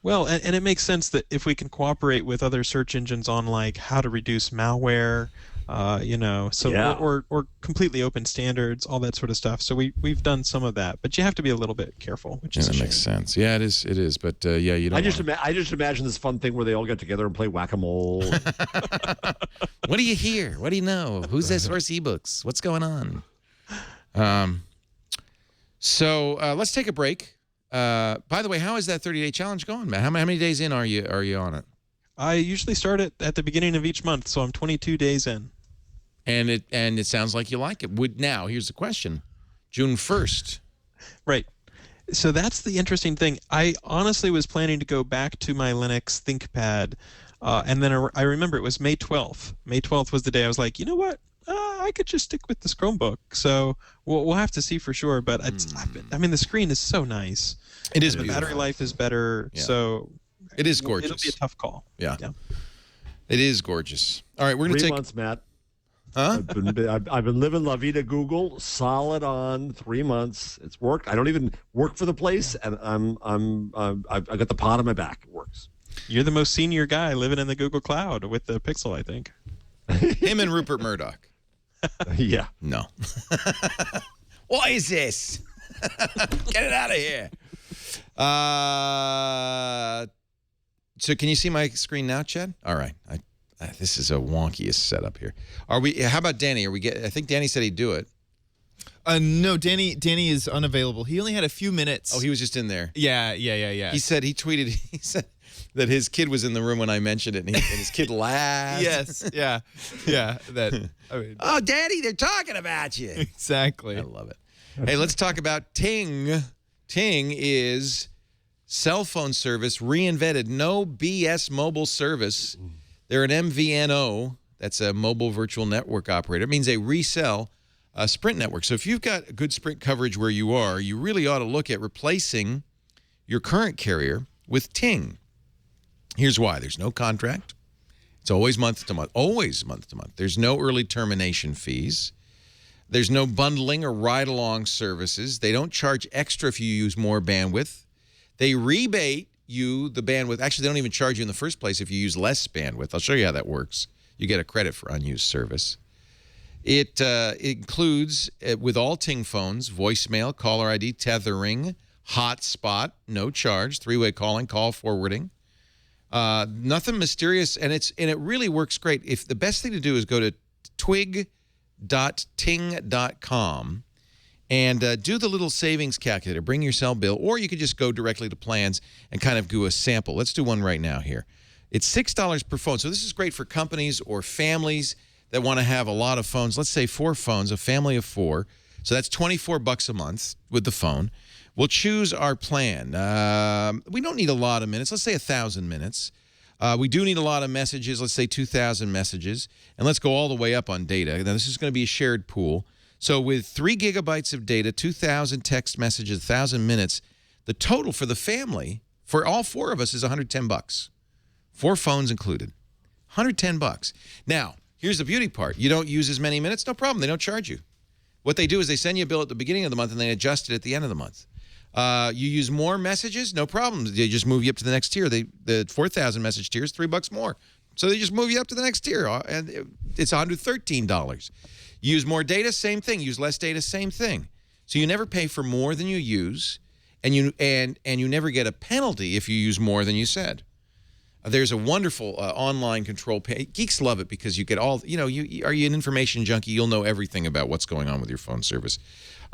Well, and it makes sense that if we can cooperate with other search engines on like how to reduce malware, or completely open standards, all that sort of stuff. So we've done some of that, but you have to be a little bit careful, which is a shame. That makes sense. Yeah, it is. But you don't. I just imagine this fun thing where they all get together and play whack-a-mole. What do you hear? What do you know? Who's this horse ebooks? What's going on? So let's take a break. By the way, how is that 30-day challenge going, Matt? How many days in are you on it? I usually start it at the beginning of each month, so I'm 22 days in. And it sounds like you like it. Now, here's the question: June 1st. Right. So that's the interesting thing. I honestly was planning to go back to my Linux ThinkPad, and then I remember it was May 12th. May 12th was the day I was like, you know what? I could just stick with this Chromebook. So we'll have to see for sure. But the screen is so nice. It is. The battery life is better. Yeah. So it is gorgeous. It'll be a tough call. Yeah. It is gorgeous. All right, we're going to take 3 months, Matt. Huh? I've been living La Vida Google solid on 3 months. It's worked. I don't even work for the place, and I've got the pod on my back. It works. You're the most senior guy living in the Google Cloud with the Pixel, I think. Him and Rupert Murdoch. Yeah. No. What is this? Get it out of here. So can you see my screen now, Chad? All right. This is a wonkiest setup here. How about Danny? I think Danny said he'd do it. No, Danny is unavailable. He only had a few minutes. Oh, he was just in there. Yeah. He said he said that his kid was in the room when I mentioned it, and his kid laughed. Yes, yeah. Oh, Daddy, they're talking about you. Exactly. I love it. Hey, let's talk about Ting. Ting is cell phone service reinvented. No BS mobile service. They're an MVNO. That's a mobile virtual network operator. It means they resell a Sprint network. So if you've got good Sprint coverage where you are, you really ought to look at replacing your current carrier with Ting. Here's why. There's no contract. It's always month to month. Always month to month. There's no early termination fees. There's no bundling or ride-along services. They don't charge extra if you use more bandwidth. They rebate you the bandwidth. Actually, they don't even charge you in the first place if you use less bandwidth. I'll show you how that works. You get a credit for unused service. It includes, with all Ting phones, voicemail, caller ID, tethering, hotspot, no charge, three-way calling, call forwarding. Nothing mysterious, and it really works great. If the best thing to do is go to twig.ting.com and do the little savings calculator. Bring your cell bill, or you could just go directly to plans and kind of do a sample. Let's do one right now here. It's $6 per phone, so this is great for companies or families that want to have a lot of phones. Let's say 4 phones, a family of 4. So that's $24 a month with the phone. We'll choose our plan. We don't need a lot of minutes. Let's say 1,000 minutes. We do need a lot of messages. Let's say 2,000 messages. And let's go all the way up on data. Now, this is going to be a shared pool. So with 3 gigabytes of data, 2,000 text messages, 1,000 minutes, the total for the family, for all 4 of us, is $110. 4 phones included. $110. Now, here's the beauty part. You don't use as many minutes? No problem. They don't charge you. What they do is they send you a bill at the beginning of the month and they adjust it at the end of the month. You use more messages? No problem. They just move you up to the next tier. The 4,000 message tier is $3 more. So they just move you up to the next tier, and it's $113. You use more data? Same thing. Use less data? Same thing. So you never pay for more than you use, and you never get a penalty if you use more than you said. There's a wonderful online control page. Geeks love it because you get all, are you an information junkie? You'll know everything about what's going on with your phone service.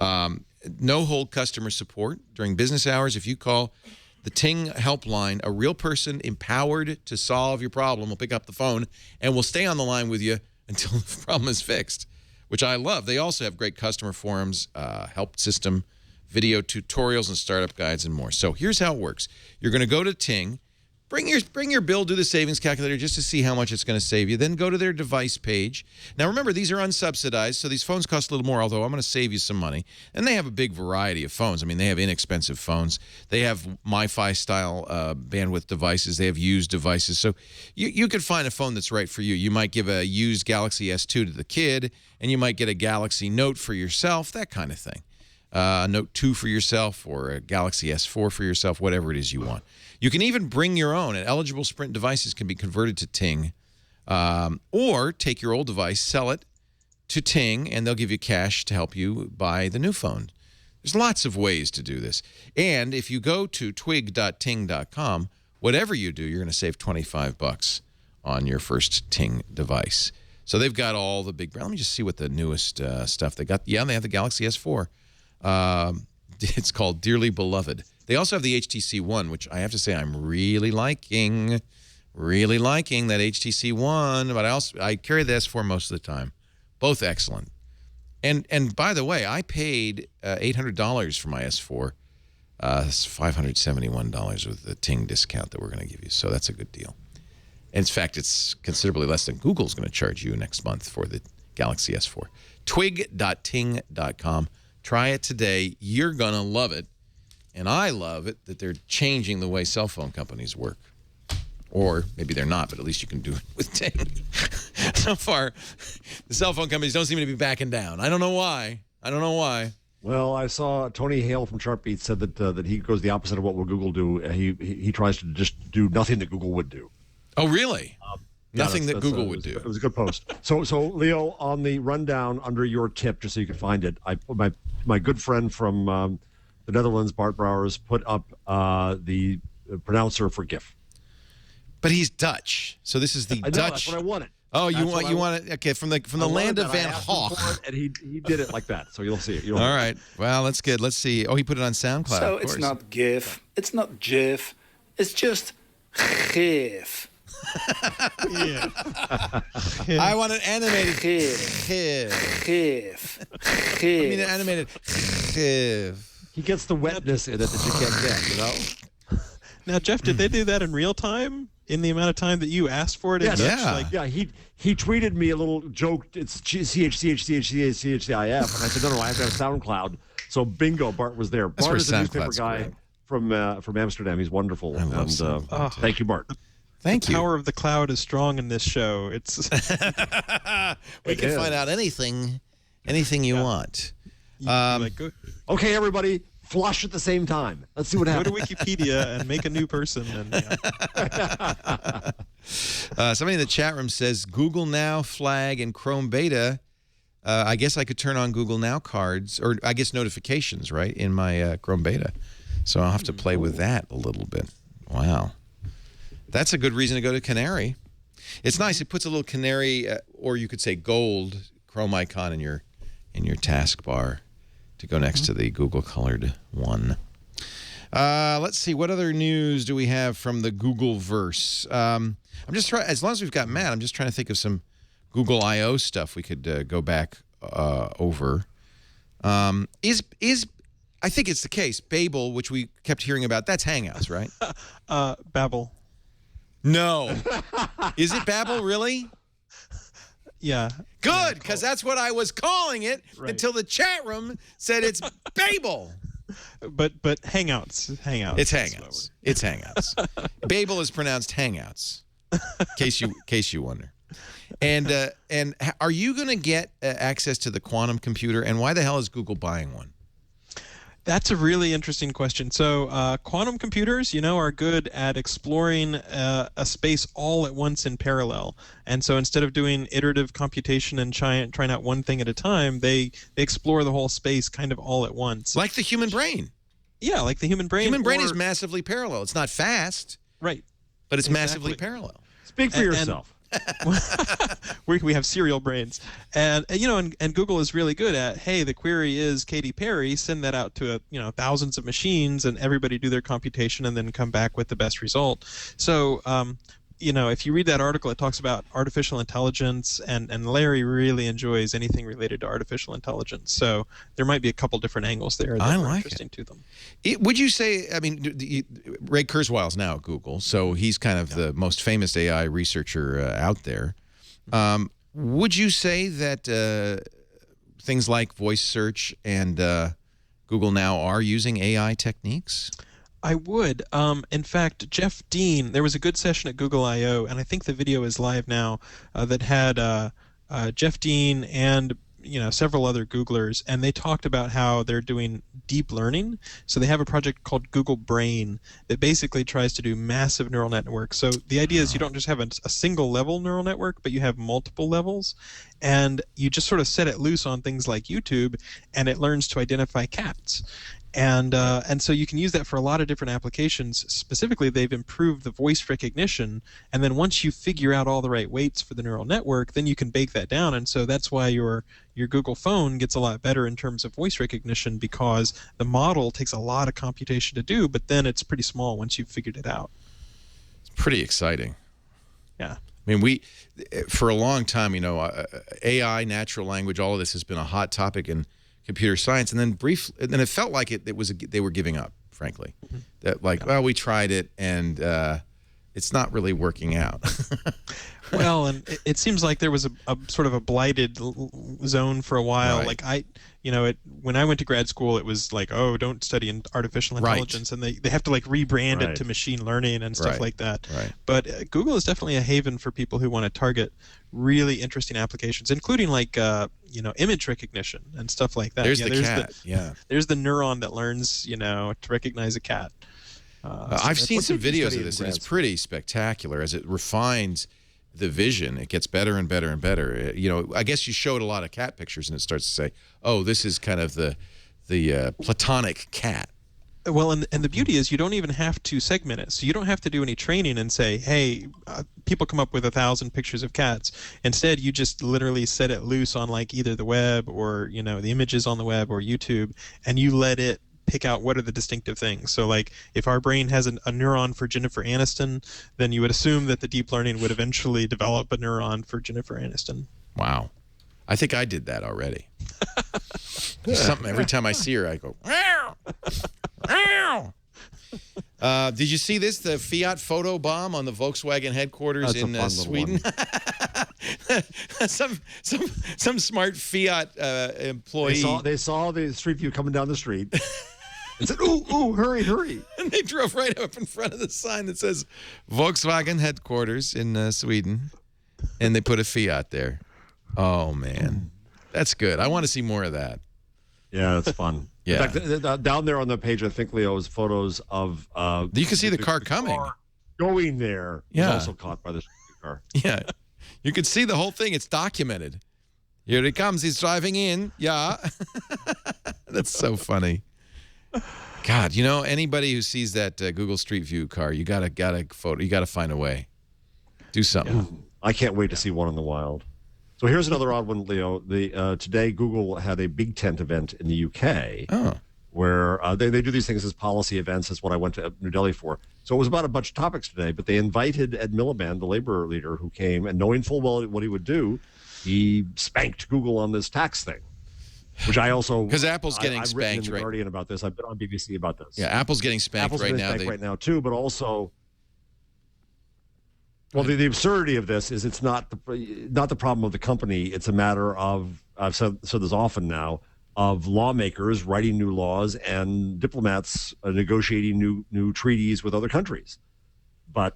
No hold customer support during business hours. If you call the Ting helpline, a real person empowered to solve your problem will pick up the phone and will stay on the line with you until the problem is fixed, which I love. They also have great customer forums, help system, video tutorials and startup guides and more. So here's how it works. You're going to go to Ting. Bring your bill, do the savings calculator just to see how much it's going to save you. Then go to their device page. Now, remember, these are unsubsidized, so these phones cost a little more, although I'm going to save you some money. And they have a big variety of phones. I mean, they have inexpensive phones. They have MiFi-style bandwidth devices. They have used devices. So you could find a phone that's right for you. You might give a used Galaxy S2 to the kid, and you might get a Galaxy Note for yourself, that kind of thing. Note 2 for yourself, or a Galaxy S4 for yourself, whatever it is you want. You can even bring your own, and eligible Sprint devices can be converted to Ting, or take your old device, sell it to Ting, and they'll give you cash to help you buy the new phone. There's lots of ways to do this. And if you go to twig.ting.com, whatever you do, you're going to save $25 on your first Ting device. So they've got all the big... Let me just see what the newest stuff they got. Yeah, they have the Galaxy S4. It's called Dearly Beloved. They also have the HTC One, which I have to say I'm really liking that HTC One. But I carry the S4 most of the time. Both excellent. And by the way, I paid $800 for my S4. It's $571 with the Ting discount that we're going to give you. So that's a good deal. And in fact, it's considerably less than Google's going to charge you next month for the Galaxy S4. Twig.ting.com. Try it today. You're going to love it. And I love it that they're changing the way cell phone companies work. Or maybe they're not, but at least you can do it with Ting. So far, the cell phone companies don't seem to be backing down. I don't know why. Well, I saw Tony Hale from Chartbeat said that he goes the opposite of what will Google do. He tries to just do nothing that Google would do. Oh, really? Nothing that Google would do. It was a good post. So Leo, on the rundown under your tip, just so you can find it, I put my good friend from the Netherlands, Bart Brouwers, put up the pronouncer for GIF. But he's Dutch, so this is the Dutch. That's what I wanted. Oh, you want it? Okay, from the land of Van Gogh. And he did it like that, so you'll see it. All right. Well, that's good. Let's see. Oh, he put it on SoundCloud. So of course. it's not GIF. It's not GIF. It's just GIF. Yeah. I want an animated GIF. GIF. GIF. I mean an animated GIF. He gets the wetness in it that you can't get, you know? Now, Jeff, did they do that in real time? In the amount of time that you asked for it? Yes. Yeah. He tweeted me a little joke. It's CHCHCHCHCHCIF. And I said, no, I have to have SoundCloud. So bingo, Bart was there. That's Bart is a newspaper SoundCloud's guy from Amsterdam. He's wonderful. I love SoundCloud. Thank you, Bart. Thank you. The power of the cloud is strong in this show. It's we can find out anything you want. Okay, everybody, flush at the same time. Let's see what happens. Go to Wikipedia and make a new person. And, somebody in the chat room says Google Now, Flag, and Chrome Beta I guess I could turn on Google Now cards, or I guess notifications, right, in my Chrome beta. So I'll have to play with that a little bit. Wow. That's a good reason to go to Canary. It's nice. It puts a little canary, or you could say gold Chrome icon in your taskbar to go next to the Google colored one. Let's see. What other news do we have from the Googleverse? I'm just trying. As long as we've got Matt, I'm just trying to think of some Google I/O stuff we could go back over. I think it's the case. Babel, which we kept hearing about, that's Hangouts, right? Babel. No. Is it Babel, really? Yeah. Good, because that's what I was calling it until the chat room said it's Babel. But Hangouts. It's Hangouts. It's Hangouts. Babel is pronounced Hangouts. Case you wonder. And are you going to get access to the quantum computer? And why the hell is Google buying one? That's a really interesting question. So quantum computers, are good at exploring a space all at once in parallel. And so instead of doing iterative computation and trying out one thing at a time, they explore the whole space kind of all at once. Like the human brain. Yeah, like the human brain. Human brain is massively parallel. It's not fast. Right. But it's massively parallel. Speak for yourself. We have serial brains, and Google is really good at, hey, the query is Katy Perry, send that out to thousands of machines, and everybody do their computation, and then come back with the best result. So if you read that article, it talks about artificial intelligence, and Larry really enjoys anything related to artificial intelligence. So there might be a couple different angles there that are interesting to them. Would you say, Ray Kurzweil's now at Google, so he's kind of the most famous AI researcher out there. Would you say that things like voice search and Google Now are using AI techniques? I would. In fact, Jeff Dean, there was a good session at Google I/O, and I think the video is live now, that had Jeff Dean and several other Googlers, and they talked about how they're doing deep learning. So they have a project called Google Brain that basically tries to do massive neural networks. So the idea is you don't just have a single level neural network, but you have multiple levels, and you just sort of set it loose on things like YouTube, and it learns to identify cats. And so you can use that for a lot of different applications. Specifically, they've improved the voice recognition, and then once you figure out all the right weights for the neural network, then you can bake that down. And so that's why your Google phone gets a lot better in terms of voice recognition, because the model takes a lot of computation to do, but then it's pretty small once you've figured it out. It's pretty exciting. Yeah. For a long time, AI, natural language, all of this has been a hot topic in computer science, and then it felt like they were giving up, frankly. That we tried it, and it's not really working out. Well, and it seems like there was a sort of a blighted zone for a while. Right. Like when I went to grad school, it was like, oh, don't study artificial intelligence, and they have to rebrand it to machine learning and stuff like that. Right. But Google is definitely a haven for people who want to target really interesting applications, including image recognition and stuff like that. There's the cat. There's the neuron that learns to recognize a cat. I've seen some videos of this, and it's pretty spectacular. As it refines the vision, it gets better and better and better. I guess you showed a lot of cat pictures, and it starts to say, "Oh, this is kind of the platonic cat." Well, and the beauty is you don't even have to segment it. So you don't have to do any training and say, hey, people come up with 1,000 pictures of cats. Instead, you just literally set it loose on either the web or the images on the web or YouTube, and you let it pick out what are the distinctive things. So if our brain has a neuron for Jennifer Aniston, then you would assume that the deep learning would eventually develop a neuron for Jennifer Aniston. Wow. I think I did that already. Something every time I see her, I go, meow, meow. Did you see this? The Fiat photo bomb on the Volkswagen headquarters in Sweden. some smart Fiat employee. They saw the Street View coming down the street. And said, ooh, hurry. And they drove right up in front of the sign that says Volkswagen headquarters in Sweden. And they put a Fiat there. Oh, man. That's good. I want to see more of that. Yeah, that's fun. Yeah. In fact, down there on the page, I think, Leo, is photos of... you can see the car coming. Car going there. Yeah. Was also caught by the car. Yeah. You can see the whole thing. It's documented. Here he comes. He's driving in. Yeah. That's so funny. God, you know, anybody who sees that Google Street View car, you gotta photo. You gotta find a way. Do something. Yeah. I can't wait to see one in the wild. So here's another odd one, Leo. Today Google had a big tent event in the UK, where they do these things as policy events. That's what I went to New Delhi for. So it was about a bunch of topics today, but they invited Ed Miliband, the labor leader, who came, and knowing full well what he would do, he spanked Google on this tax thing, which I also... Because Apple's getting I've spanked, written in the Guardian about this. I've been on BBC about this. Yeah, Apple's getting spanked right now. Right now, too, but also... Well, the absurdity of this is it's not the problem of the company. It's a matter of, I've said this often now, of lawmakers writing new laws and diplomats negotiating new treaties with other countries. But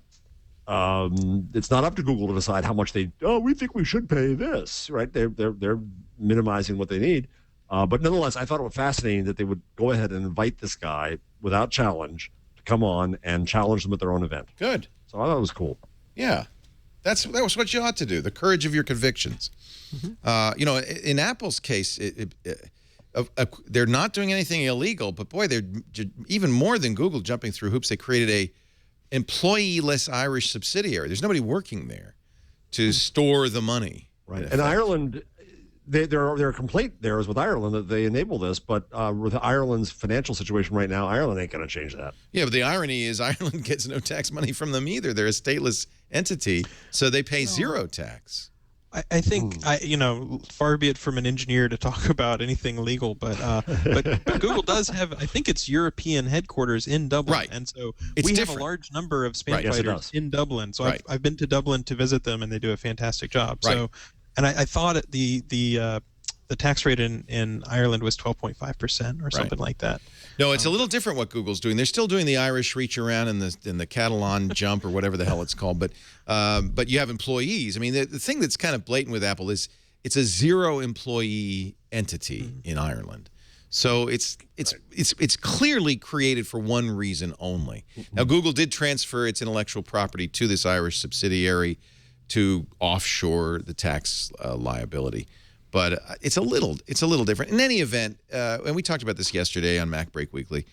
it's not up to Google to decide how much we think we should pay this, right? They're minimizing what they need. But nonetheless, I thought it was fascinating that they would go ahead and invite this guy without challenge to come on and challenge them at their own event. Good. So I thought it was cool. Yeah, that was what you ought to do. The courage of your convictions. You know, in Apple's case, they're not doing anything illegal, but boy, they're even more than Google jumping through hoops. They created a employee-less Irish subsidiary. There's nobody working there to store the money. Right. And Ireland, their complaint there is with Ireland that they enable this, but with Ireland's financial situation right now, Ireland ain't going to change that. Yeah, but the irony is Ireland gets no tax money from them either. They're a stateless entity, so they pay zero tax. I think, you know, far be it from an engineer to talk about anything legal, but Google does have, I think it's European headquarters in Dublin. Right. And so It's we different. have a large number of spam Right. Yes, fighters in Dublin. So Right. I've been to Dublin to visit them, and they do a fantastic job. Right. So, and I thought the tax rate in Ireland was 12.5% or something like that. No, it's a little different what Google's doing. They're still doing the Irish reach around and the Catalan jump or whatever the hell it's called, but you have employees. I mean, the thing that's kind of blatant with Apple is it's a zero employee entity in Ireland. So it's clearly created for one reason only. Now, Google did transfer its intellectual property to this Irish subsidiary to offshore the tax liability. But it's a little different. In any event, and we talked about this yesterday on Mac Break Weekly,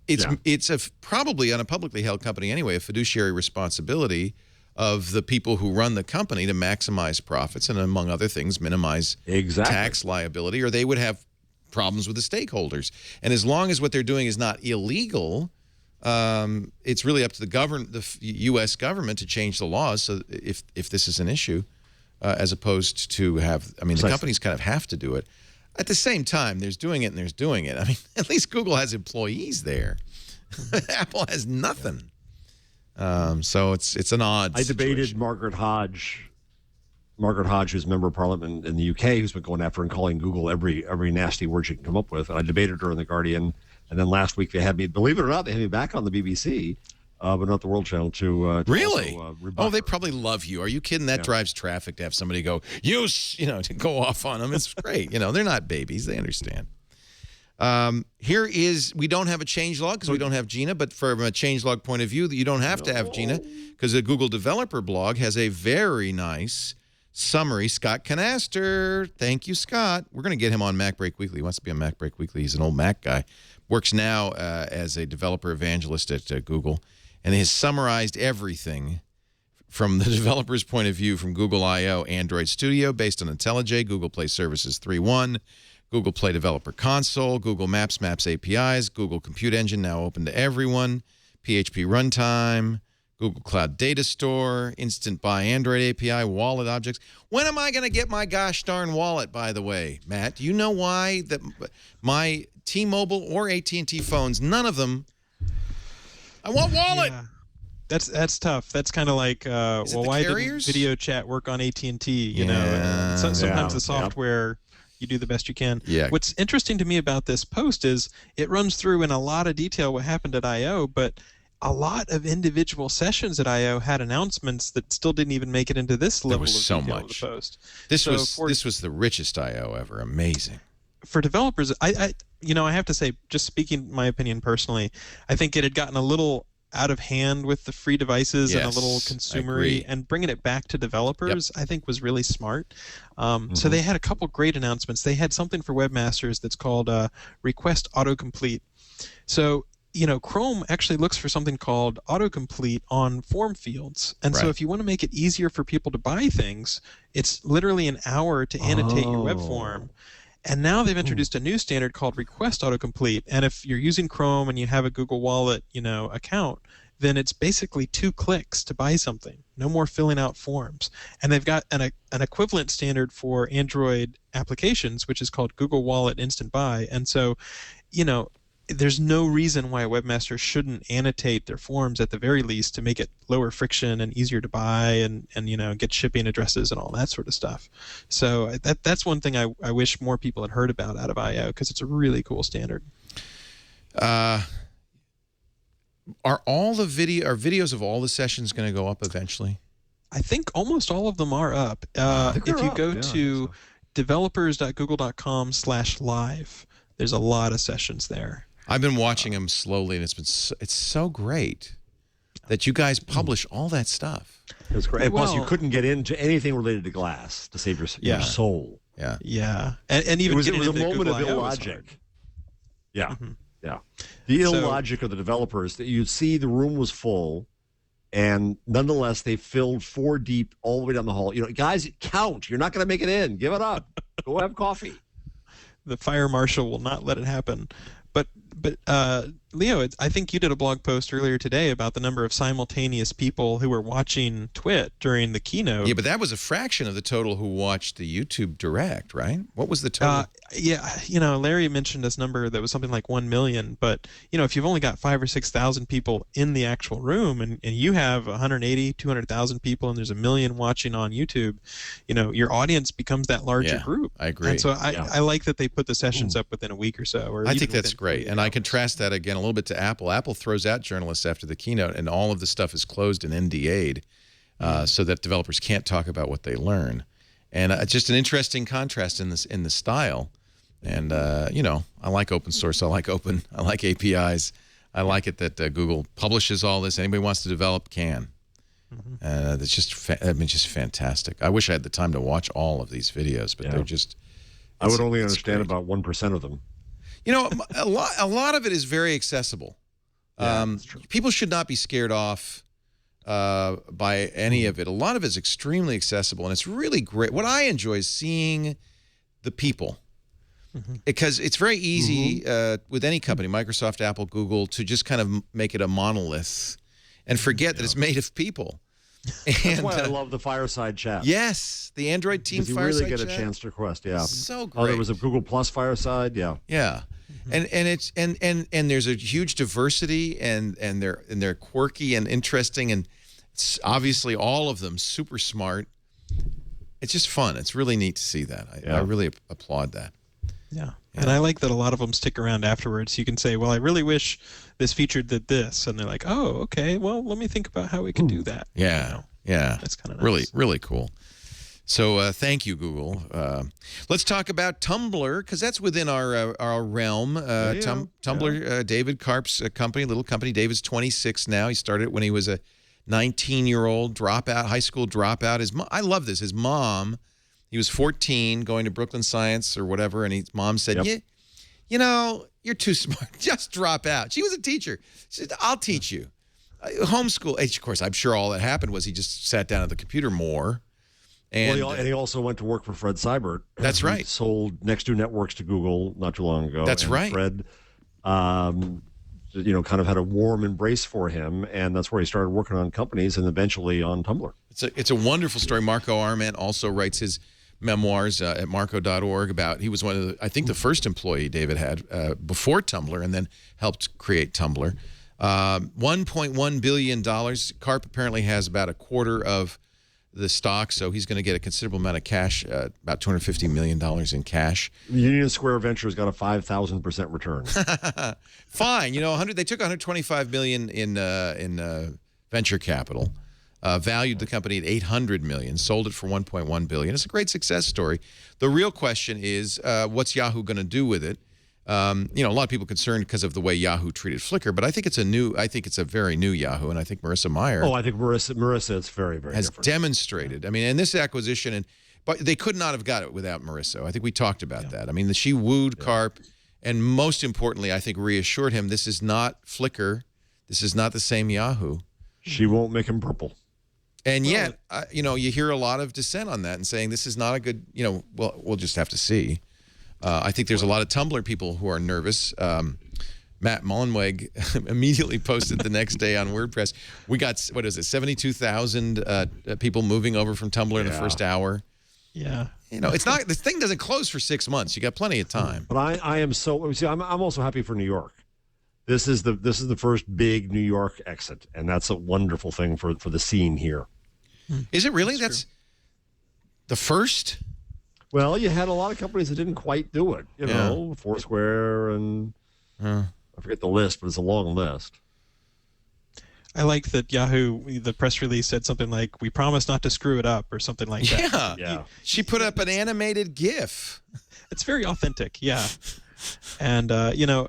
it's probably on a publicly held company anyway, a fiduciary responsibility of the people who run the company to maximize profits and, among other things, minimize tax liability, or they would have problems with the stakeholders. And as long as what they're doing is not illegal, it's really up to the U.S. government to change the laws. So if this is an issue. As opposed to the companies kind of have to do it. At the same time, there's doing it and there's doing it. I mean, at least Google has employees there. Apple has nothing. So it's an odd I debated situation. Margaret Hodge, who's a member of parliament in the UK, who's been going after and calling Google every nasty word she can come up with. And I debated her in The Guardian. And then last week they had me, believe it or not, they had me back on the BBC. But not the World Channel to really? Also, they probably love you. Are you kidding? That drives traffic to have somebody go, to go off on them. It's great. They're not babies. They understand. We don't have a changelog because we don't have Gina, but from a changelog point of view, you don't have to have Gina because the Google developer blog has a very nice summary. Scott Canaster. Thank you, Scott. We're going to get him on Mac Break Weekly. He wants to be on Mac Break Weekly. He's an old Mac guy. Works now as a developer evangelist at Google. And has summarized everything from the developer's point of view from Google I/O Android Studio based on IntelliJ, Google Play Services 3.1, Google Play Developer Console, Google Maps APIs, Google Compute Engine now open to everyone, PHP Runtime, Google Cloud Data Store, Instant Buy Android API, Wallet Objects. When am I going to get my gosh darn wallet, by the way, Matt? Do you know why that my T-Mobile or AT&T phones, none of them... I want wallet. Yeah. That's tough. That's kind of like, why didn't video chat work on AT&T? You know, sometimes the software, you do the best you can. Yeah. What's interesting to me about this post is it runs through in a lot of detail what happened at I/O, but a lot of individual sessions at I/O had announcements that still didn't even make it into this level of so detail much. of the post. This was the richest I/O ever. Amazing. For developers, I have to say, just speaking my opinion personally, I think it had gotten a little out of hand with the free devices and a little Yes, I consumery, agree. and bringing it back to developers, I think was really smart. So they had a couple great announcements. They had something for webmasters that's called Request Autocomplete. So, Chrome actually looks for something called autocomplete on form fields. And so Right. if you want to make it easier for people to buy things, it's literally an hour to annotate your web form. And now they've introduced a new standard called Request Autocomplete. And if you're using Chrome and you have a Google Wallet, account, then it's basically 2 clicks to buy something. No more filling out forms. And they've got an equivalent standard for Android applications, which is called Google Wallet Instant Buy. And so, there's no reason why a webmaster shouldn't annotate their forms at the very least to make it lower friction and easier to buy and get shipping addresses and all that sort of stuff. So that's one thing I wish more people had heard about out of I/O, because it's a really cool standard. Are videos of all the sessions going to go up eventually? I think almost all of them are up. If you go to developers.google.com/live, there's a lot of sessions there. I've been watching them slowly, and it's so great that you guys publish all that stuff. It was great. And plus, you Well- couldn't get into anything related to glass to save your soul. Yeah. Yeah, and even It was getting a into moment Google of I/O was hard. illogic. Yeah, yeah. The So- illogic of the developers that you'd see the room was full, and nonetheless they filled 4 deep all the way down the hall. Guys, count. You're not going to make it in. Give it up. Go have coffee. The fire marshal will not let it happen. But Leo, I think you did a blog post earlier today about the number of simultaneous people who were watching Twit during the keynote. Yeah, but that was a fraction of the total who watched the YouTube Direct, right? What was the total? Larry mentioned this number that was something like 1 million. But, if you've only got 5,000 or 6,000 people in the actual room and you have 180, 200,000 people and there's 1 million watching on YouTube, your audience becomes that larger Yeah, group. I agree. And so I like that they put the sessions up within a week or so. Or I even think that's within great. 48 And I hours. contrast that again a little bit to Apple. Apple throws out journalists after the keynote, and all of the stuff is closed and NDA'd so that developers can't talk about what they learn. And just an interesting contrast in the style. And, I like open source. I like APIs. I like it that Google publishes all this. Anybody wants to develop can. It's just fantastic. I wish I had the time to watch all of these videos, but they're just... I would only it's understand great. about 1% of them. A lot of it is very accessible. That's true. People should not be scared off by any of it. A lot of it is extremely accessible, and it's really great. What I enjoy is seeing the people, because it's very easy with any company, Microsoft, Apple, Google, to just kind of make it a monolith and forget that it's made of people. That's why I love the fireside chat. Yes, the Android team Because you fireside really get a chat. chance to request. Yeah. So great. Oh, there was a Google Plus fireside. Yeah. Yeah. And it's and there's a huge diversity and they're quirky and interesting, and it's obviously all of them super smart. It's just fun. It's really neat to see that. I really applaud that. Yeah. And I like that a lot of them stick around afterwards. You can say, well, I really wish this feature did this. And they're like, oh, okay, well, let me think about how we can do that. Yeah. Yeah. That's kind of really, nice. really cool. So thank you, Google. Let's talk about Tumblr, because that's within our realm. Tumblr, David Karp's company, little company. David's 26 now. He started it when he was a 19-year-old dropout, high school dropout. I love this. His mom, he was 14, going to Brooklyn Science or whatever, and his mom said, you're too smart. Just drop out. She was a teacher. She said, I'll teach you. Homeschool. Of course, I'm sure all that happened was he just sat down at the computer more. And, he also went to work for Fred Seibert. That's right. He sold Next2 Networks to Google not too long ago. That's and right. Fred, kind of had a warm embrace for him, and that's where he started working on companies and eventually on Tumblr. It's a wonderful story. Marco Arment also writes his memoirs at marco.org about, he was one of the, I think the first employee David had before Tumblr, and then helped create Tumblr. $1.1 billion. Karp apparently has about a quarter of the stock, so he's going to get a considerable amount of cash, about $250 million in cash. Union Square Ventures got a 5,000% return. Fine, they took $125 million in venture capital, valued the company at $800 million, sold it for $1.1 billion. It's a great success story. The real question is, what's Yahoo going to do with it? You know, a lot of people concerned because of the way Yahoo treated Flickr, but I think it's a very new Yahoo, and I think Marissa Meyer. Oh, I think Marissa is very, very has different. demonstrated. I mean, and this acquisition, but they could not have got it without Marissa. I think we talked about that. I mean, she wooed Karp, and most importantly, I think reassured him this is not Flickr, this is not the same Yahoo. She won't make him purple. And yet, you know, you hear a lot of dissent on that and saying this is not a good, you know, well, we'll just have to see. I think there's a lot of Tumblr people who are nervous. Matt Mullenweg immediately posted the next day on WordPress. We got, 72,000 people moving over from Tumblr in the first hour. Yeah. You know, it's not, this thing doesn't close for 6 months. You got plenty of time. But I am so, see, I'm also happy for New York. This is the first big New York exit, and that's a wonderful thing for the scene here. Is it really? That's the first? Well, you had a lot of companies that didn't quite do it. You know, Foursquare and I forget the list, but it's a long list. I like that Yahoo, the press release said something like, "We promise not to screw it up," or something like that. Yeah. She put up an animated GIF. It's very authentic, yeah. And, you know,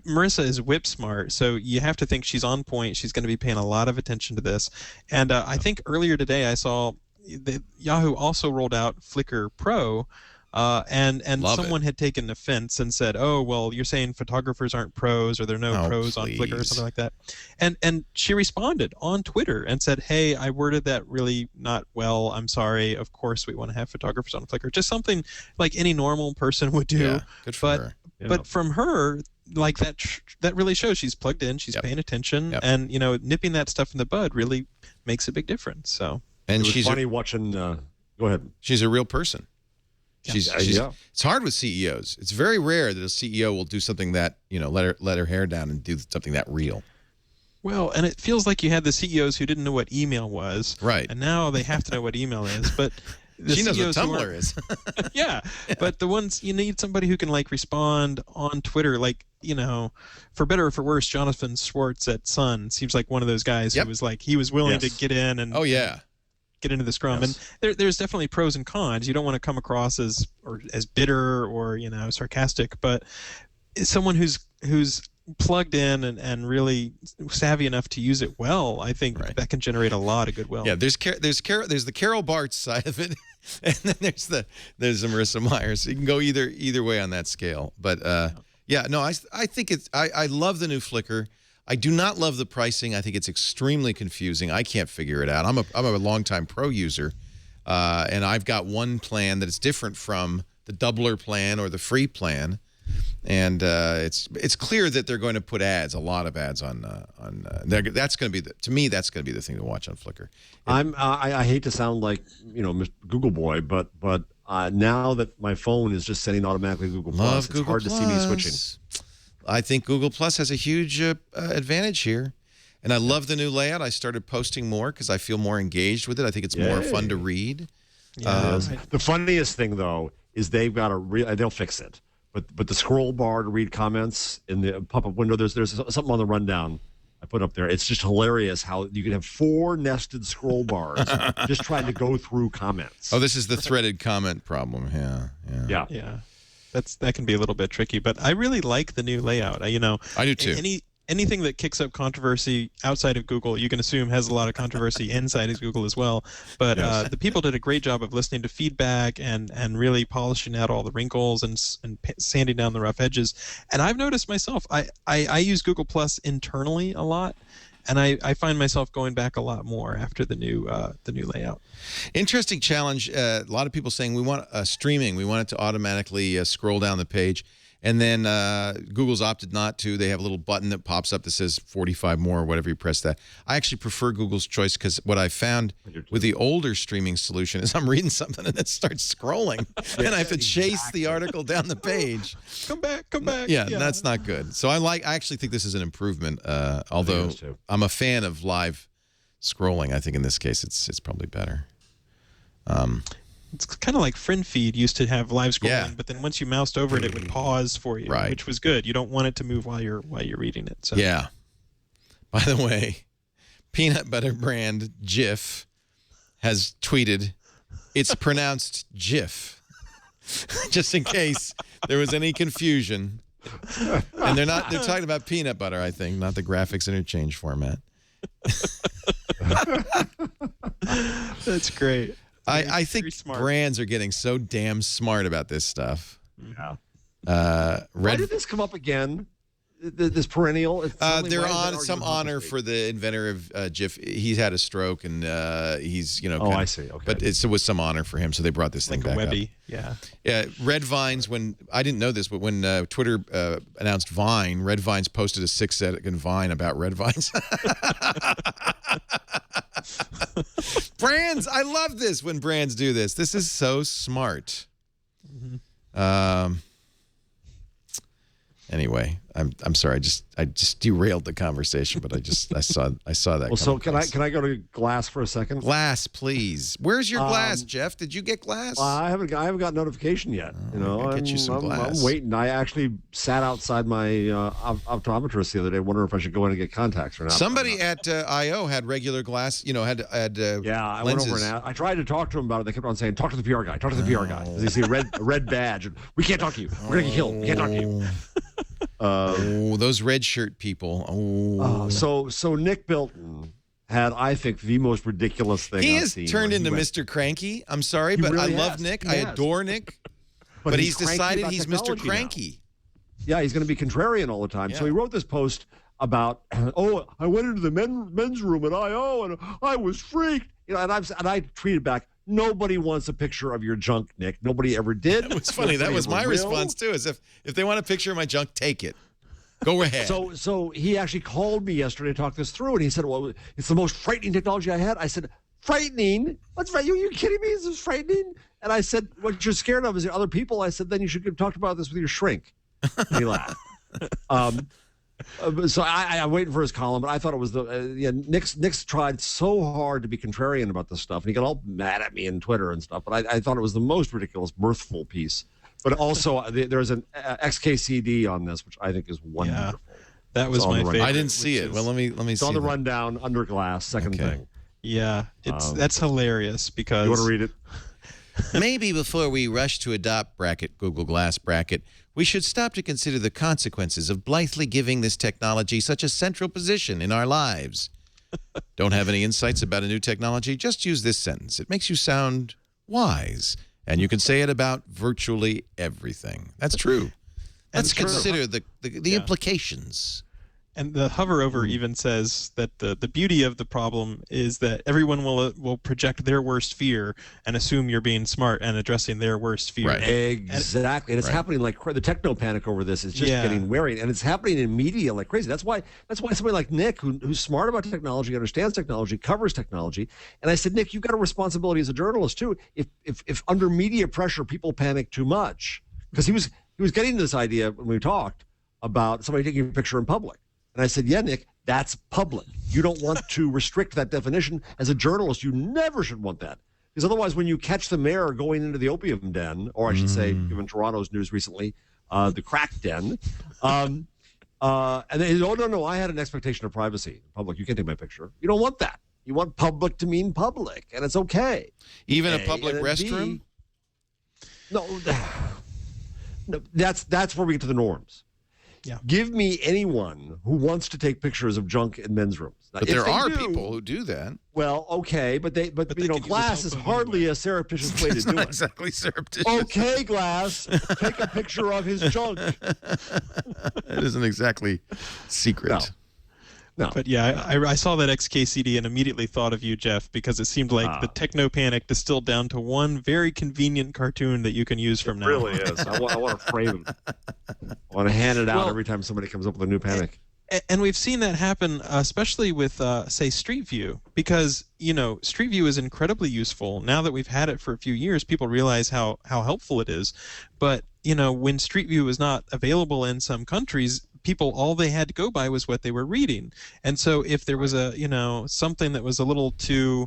Marissa is whip smart, so you have to think she's on point. She's going to be paying a lot of attention to this. And I think earlier today I saw that Yahoo also rolled out Flickr Pro, and someone had taken offense and said, "Oh, well, you're saying photographers aren't pros, or there are no pros on Flickr," or something like that. And she responded on Twitter and said, "Hey, I worded that really not well. I'm sorry. Of course, we want to have photographers on Flickr." Just something like any normal person would do. Yeah, good for her. But from her, like that really shows she's plugged in, she's paying attention, and you know, nipping that stuff in the bud really makes a big difference. So, and she's funny watching. Go ahead. She's a real person. She's It's hard with CEOs. It's very rare that a CEO will do something that, you know, let her hair down and do something that real. Well, and it feels like you had the CEOs who didn't know what email was, right? And now they have to know what email is, but. She knows what Tumblr is. Yeah, but the ones, you need somebody who can like respond on Twitter, like, you know, for better or for worse, Jonathan Schwartz at Sun seems like one of those guys who was like, he was willing to get in and get into the scrum. And there's definitely pros and cons. You don't want to come across as bitter or, you know, sarcastic, but someone who's plugged in and really savvy enough to use it well, I think that can generate a lot of goodwill. Yeah, there's the Carol Bartz side of it, and then there's the Marissa Meyer. So you can go either way on that scale. But I think I love the new Flickr. I do not love the pricing. I think it's extremely confusing. I can't figure it out. I'm a longtime pro user, and I've got one plan that is different from the doubler plan or the free plan. And it's clear that they're going to put ads, a lot of ads on that's going to be to me that's going to be the thing to watch on Flickr. I hate to sound like, you know, Mr. Google boy, but now that my phone is just setting automatically Google Plus, it's hard to see me switching. I think Google Plus has a huge advantage here, and I love the new layout. I started posting more because I feel more engaged with it. I think it's more fun to read. The funniest thing though is they've got they'll fix it. But the scroll bar to read comments in the pop-up window, there's something on the rundown I put up there. It's just hilarious how you can have 4 nested scroll bars just trying to go through comments. Oh, this is the threaded comment problem. Yeah. That can be a little bit tricky, but I really like the new layout. You know, I do too. Anything that kicks up controversy outside of Google, you can assume has a lot of controversy inside of Google as well. But the people did a great job of listening to feedback and really polishing out all the wrinkles and sanding down the rough edges. And I've noticed myself, I use Google Plus internally a lot, and I find myself going back a lot more after the new layout. Interesting challenge. A lot of people saying we want streaming. We want it to automatically scroll down the page. And then Google's opted not to. They have a little button that pops up that says 45 more or whatever you press that. I actually prefer Google's choice because what I found with the older streaming solution is I'm reading something and it starts scrolling. And I have to chase the article down the page. Come back. Yeah, that's not good. So I actually think this is an improvement, although I'm a fan of live scrolling. I think in this case it's probably better. It's kind of like Friend Feed used to have live scrolling, but then once you moused over it, it would pause for you, which was good. You don't want it to move while you're reading it. So. Yeah. By the way, peanut butter brand Jif has tweeted, "It's pronounced Jif," just in case there was any confusion. And they're talking about peanut butter, I think, not the graphics interchange format. That's great. I think smart. brands are getting so damn smart about this stuff. Yeah. Why did this come up again? This perennial? They're on some honor for the inventor of GIF. He's had a stroke, and he's I see. Okay, but it was some honor for him, so they brought this thing back Webby. up. Yeah. Red Vines. When I didn't know this, but when Twitter announced Vine, Red Vines posted a 6-second Vine about Red Vines. Brands, I love this when brands do this. This is so smart. Anyway, I'm sorry. I just derailed the conversation, but I saw that. Well, so can I go to glass for a second? Glass, please. Where's your glass, Jeff? Did you get glass? I haven't got notification yet. I'll get you some glass. I'm waiting. I actually sat outside my optometrist the other day, wondering if I should go in and get contacts or not. Somebody at IO had regular glass. Had I lenses. went over and I tried to talk to him about it. They kept on saying, "Talk to the PR guy. Talk to the PR guy." Because they see a red badge, and we can't talk to you. We're gonna get killed. We can't talk to you. Those red shirt people. So Nick Bilton had, I think, the most ridiculous thing He I've has seen turned when into he went- Mr. Cranky. I'm sorry, but really I love has. Nick. He I has. adore Nick. But he's cranky decided about he's Mr. technology now. Cranky. Yeah, he's going to be contrarian all the time. Yeah. So he wrote this post about, I went into the men's room at IO and I was freaked. And I tweeted back, nobody wants a picture of your junk, Nick. Nobody ever did. It was funny. That was my response too. Is if they want a picture of my junk, take it. Go ahead. So he actually called me yesterday to talk this through, and he said, "Well, it's the most frightening technology I had." I said, "Frightening? What's frightening? Are you kidding me? Is this frightening?" And I said, "What you're scared of is the other people." I said, "Then you should talk about this with your shrink." And he laughed. So I'm waiting for his column, but I thought it was Nick's tried so hard to be contrarian about this stuff, and he got all mad at me on Twitter and stuff. But I thought it was the most ridiculous, mirthful piece. But also, there's an XKCD on this, which I think is wonderful. Yeah, that was my favorite. I didn't see it. Well, let me see. It's on the rundown under glass. Second thing. Yeah, that's hilarious because You want to read it? Maybe before we rush to adopt Google Glass, we should stop to consider the consequences of blithely giving this technology such a central position in our lives. Don't have any insights about a new technology? Just use this sentence. It makes you sound wise. And you can say it about virtually everything. That's true. Let's consider the implications. And the hover over even says that the beauty of the problem is that everyone will project their worst fear and assume you're being smart and addressing their worst fear. Right. Exactly. And it's happening like the techno panic over this is just getting wearing, and it's happening in media like crazy. That's why somebody like Nick, who's smart about technology, understands technology, covers technology. And I said, Nick, you've got a responsibility as a journalist too. If under media pressure people panic too much, because he was getting to this idea when we talked about somebody taking a picture in public. And I said, yeah, Nick, that's public. You don't want to restrict that definition. As a journalist, you never should want that. Because otherwise, when you catch the mayor going into the opium den, or I should say, given Toronto's news recently, the crack den, and they no, I had an expectation of privacy. Public, you can't take my picture. You don't want that. You want public to mean public, and it's okay. Even a public restroom? No, that's where we get to the norms. Yeah. Give me anyone who wants to take pictures of junk in men's rooms. Now, But there are people who do that. Well, okay, but they Glass is hardly a surreptitious way to It's do not it. exactly surreptitious. Okay, Glass, take a picture of his junk. It isn't exactly secret. No. But yeah, I saw that XKCD and immediately thought of you, Jeff, because it seemed like the techno panic distilled down to one very convenient cartoon that you can use from now. It really is. I want to frame it. I want to hand it out every time somebody comes up with a new panic. And we've seen that happen, especially with, say, Street View, because, Street View is incredibly useful. Now that we've had it for a few years, people realize how helpful it is. But, when Street View was not available in some countries, people, all they had to go by was what they were reading. And so if there was something that was a little too,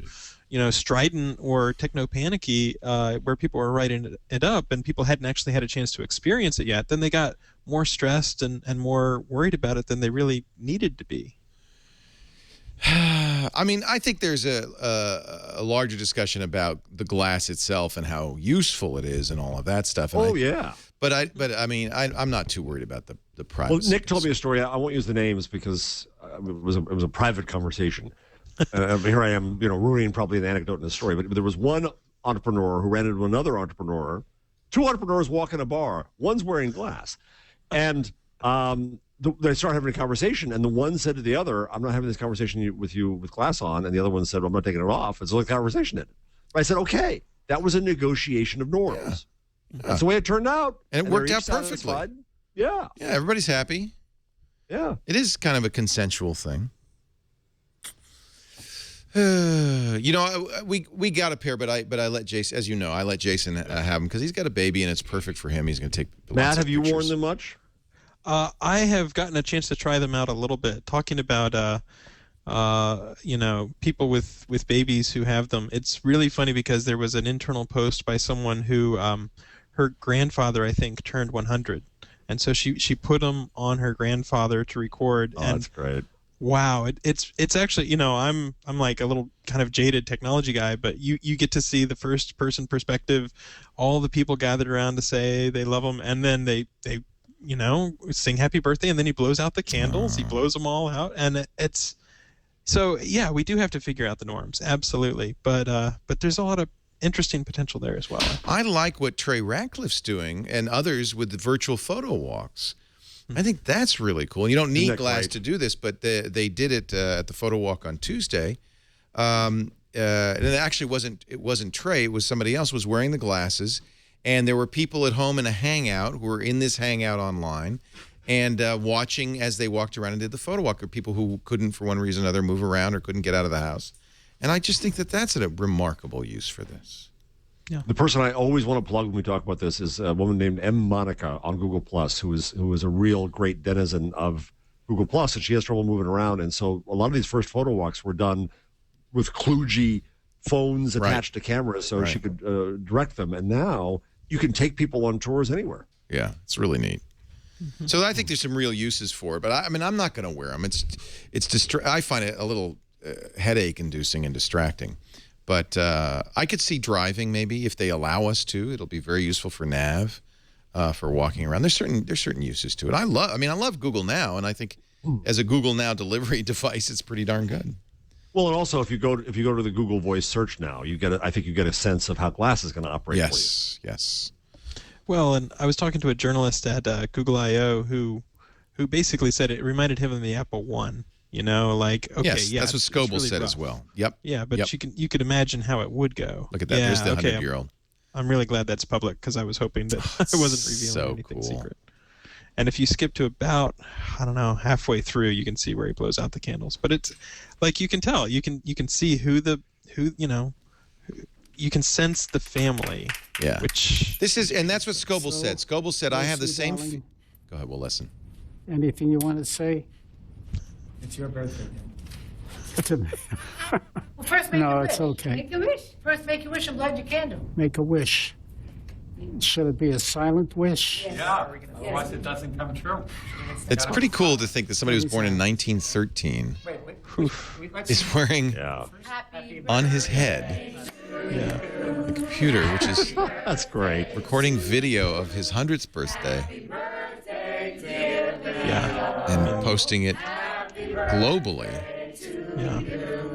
strident or techno-panicky, where people were writing it up and people hadn't actually had a chance to experience it yet, then they got more stressed and more worried about it than they really needed to be. I mean, I think there's a larger discussion about the glass itself and how useful it is and all of that stuff. And yeah. But I mean, I'm not too worried about the privacy. Well, Nick told me a story. I won't use the names because it was a private conversation. Here I am, ruining probably an anecdote in the story. But there was one entrepreneur who ran into another entrepreneur. Two entrepreneurs walk in a bar. One's wearing glass, and they start having a conversation. And the one said to the other, "I'm not having this conversation with you with glass on." And the other one said, well, "I'm not taking it off." And so the conversation ended. I said, "Okay, that was a negotiation of norms." Yeah. That's the way it turned out, and it worked out perfectly. Yeah, everybody's happy. Yeah, it is kind of a consensual thing. We got a pair, but I let Jason, as you know, I let Jason have them because he's got a baby and it's perfect for him. He's going to take lots Matt, of have you pictures. worn them much? I have gotten a chance to try them out a little bit. Talking about people with babies who have them. It's really funny because there was an internal post by someone who her grandfather, I think, turned 100, and so she put them on her grandfather to record. Oh, and that's great. Wow, it's actually, I'm like a little kind of jaded technology guy, but you get to see the first person perspective, all the people gathered around to say they love them, and then they sing happy birthday, and then he blows out the candles, he blows them all out, and it's so yeah, we do have to figure out the norms, absolutely, but there's a lot of interesting potential there as well. I like what Trey Ratcliffe's doing and others with the virtual photo walks. I think that's really cool. You don't need glass to do this, but they did it at the photo walk on Tuesday. And it actually wasn't Trey. It was somebody else was wearing the glasses, and there were people at home in a hangout who were in this hangout online and watching as they walked around and did the photo walk, or people who couldn't, for one reason or another, move around or couldn't get out of the house. And I just think that that's a remarkable use for this. Yeah. The person I always want to plug when we talk about this is a woman named M. Monica on Google Plus, who is a real great denizen of Google Plus, and she has trouble moving around. And so a lot of these first photo walks were done with kludgy phones attached to cameras, so she could direct them. And now you can take people on tours anywhere. Yeah, it's really neat. So I think there's some real uses for it, but I mean, I'm not going to wear them. I find it a little headache-inducing and distracting. But I could see driving maybe if they allow us to. It'll be very useful for nav, for walking around. There's certain uses to it. I love Google Now, and I think as a Google Now delivery device, it's pretty darn good. Well, and also if you go to the Google Voice search now, I think you get a sense of how Glass is going to operate. Yes, yes. Well, and I was talking to a journalist at Google I/O who basically said it reminded him of the Apple One. Okay, yes, that's what Scoble really said rough. as well. Yep. Yeah, but you could imagine how it would go. Look at that. There's the 100-year-old. I'm really glad that's public because I was hoping that I wasn't revealing anything secret. And if you skip to about, I don't know, halfway through, you can see where he blows out the candles. But it's like you can tell, you can see you can sense the family. Yeah. Which and that's what Scoble said. Scoble said, I have the same. Go ahead. We'll listen. Anything you want to say? It's your birthday. Well, first make no, a wish. it's okay. Make a wish. First make a wish and light your candle. Make a wish. Should it be a silent wish? Yeah, otherwise it doesn't come true. It's pretty cool to think that somebody was born in 1913 is wearing on his head a computer, which is that's great, recording video of his 100th birthday. Yeah. And posting it globally. Yeah.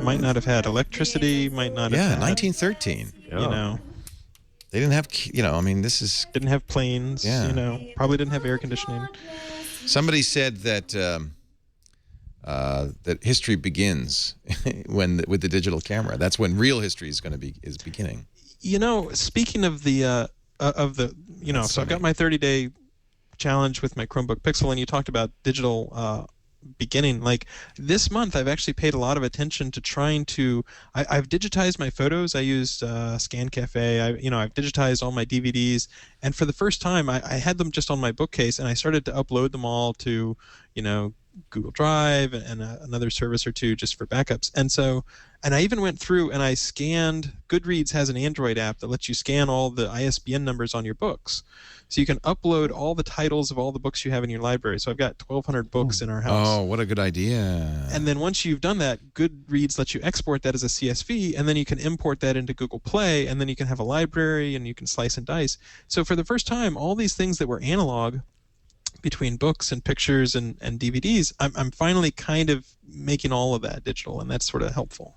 Might not have had electricity, might not have had 1913. They didn't have, didn't have planes, probably didn't have air conditioning. Somebody said that that history begins with the digital camera. That's when real history is beginning. Speaking of the so I've got my 30-day challenge with my Chromebook Pixel, and you talked about digital beginning. Like this month, I've actually paid a lot of attention to trying to. I've digitized my photos. I used Scan Cafe. I've digitized all my DVDs, and for the first time, I had them just on my bookcase, and I started to upload them all to, Google Drive and another service or two just for backups. And I even went through and I scanned. Goodreads has an Android app that lets you scan all the ISBN numbers on your books, so you can upload all the titles of all the books you have in your library. So I've got 1,200 books in our house. Oh, what a good idea! And then once you've done that, Goodreads lets you export that as a CSV, and then you can import that into Google Play, and then you can have a library, and you can slice and dice. So for the first time, all these things that were analog between books and pictures and DVDs, I'm finally kind of making all of that digital, and that's sort of helpful.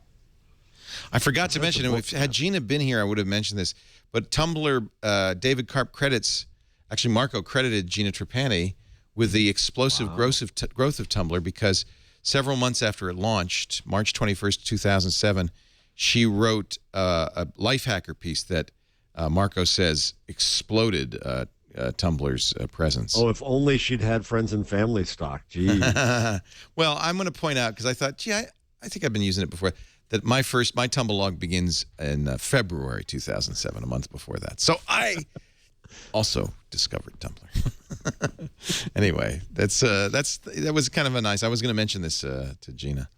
I forgot to mention, had Gina been here, I would have mentioned this, but Tumblr, David Karp credits, actually Marco credited Gina Trapani with the explosive growth of Tumblr, because several months after it launched, March 21st, 2007, she wrote a life hacker piece that Marco says exploded Tumblr's presence. Oh, if only she'd had friends and family stock. Gee. Well, I'm going to point out, because I thought, gee, I think I've been using it before, that my Tumblr log begins in February 2007, a month before that. So I also discovered Tumblr. Anyway, that was kind of a nice. I was going to mention this to Gina.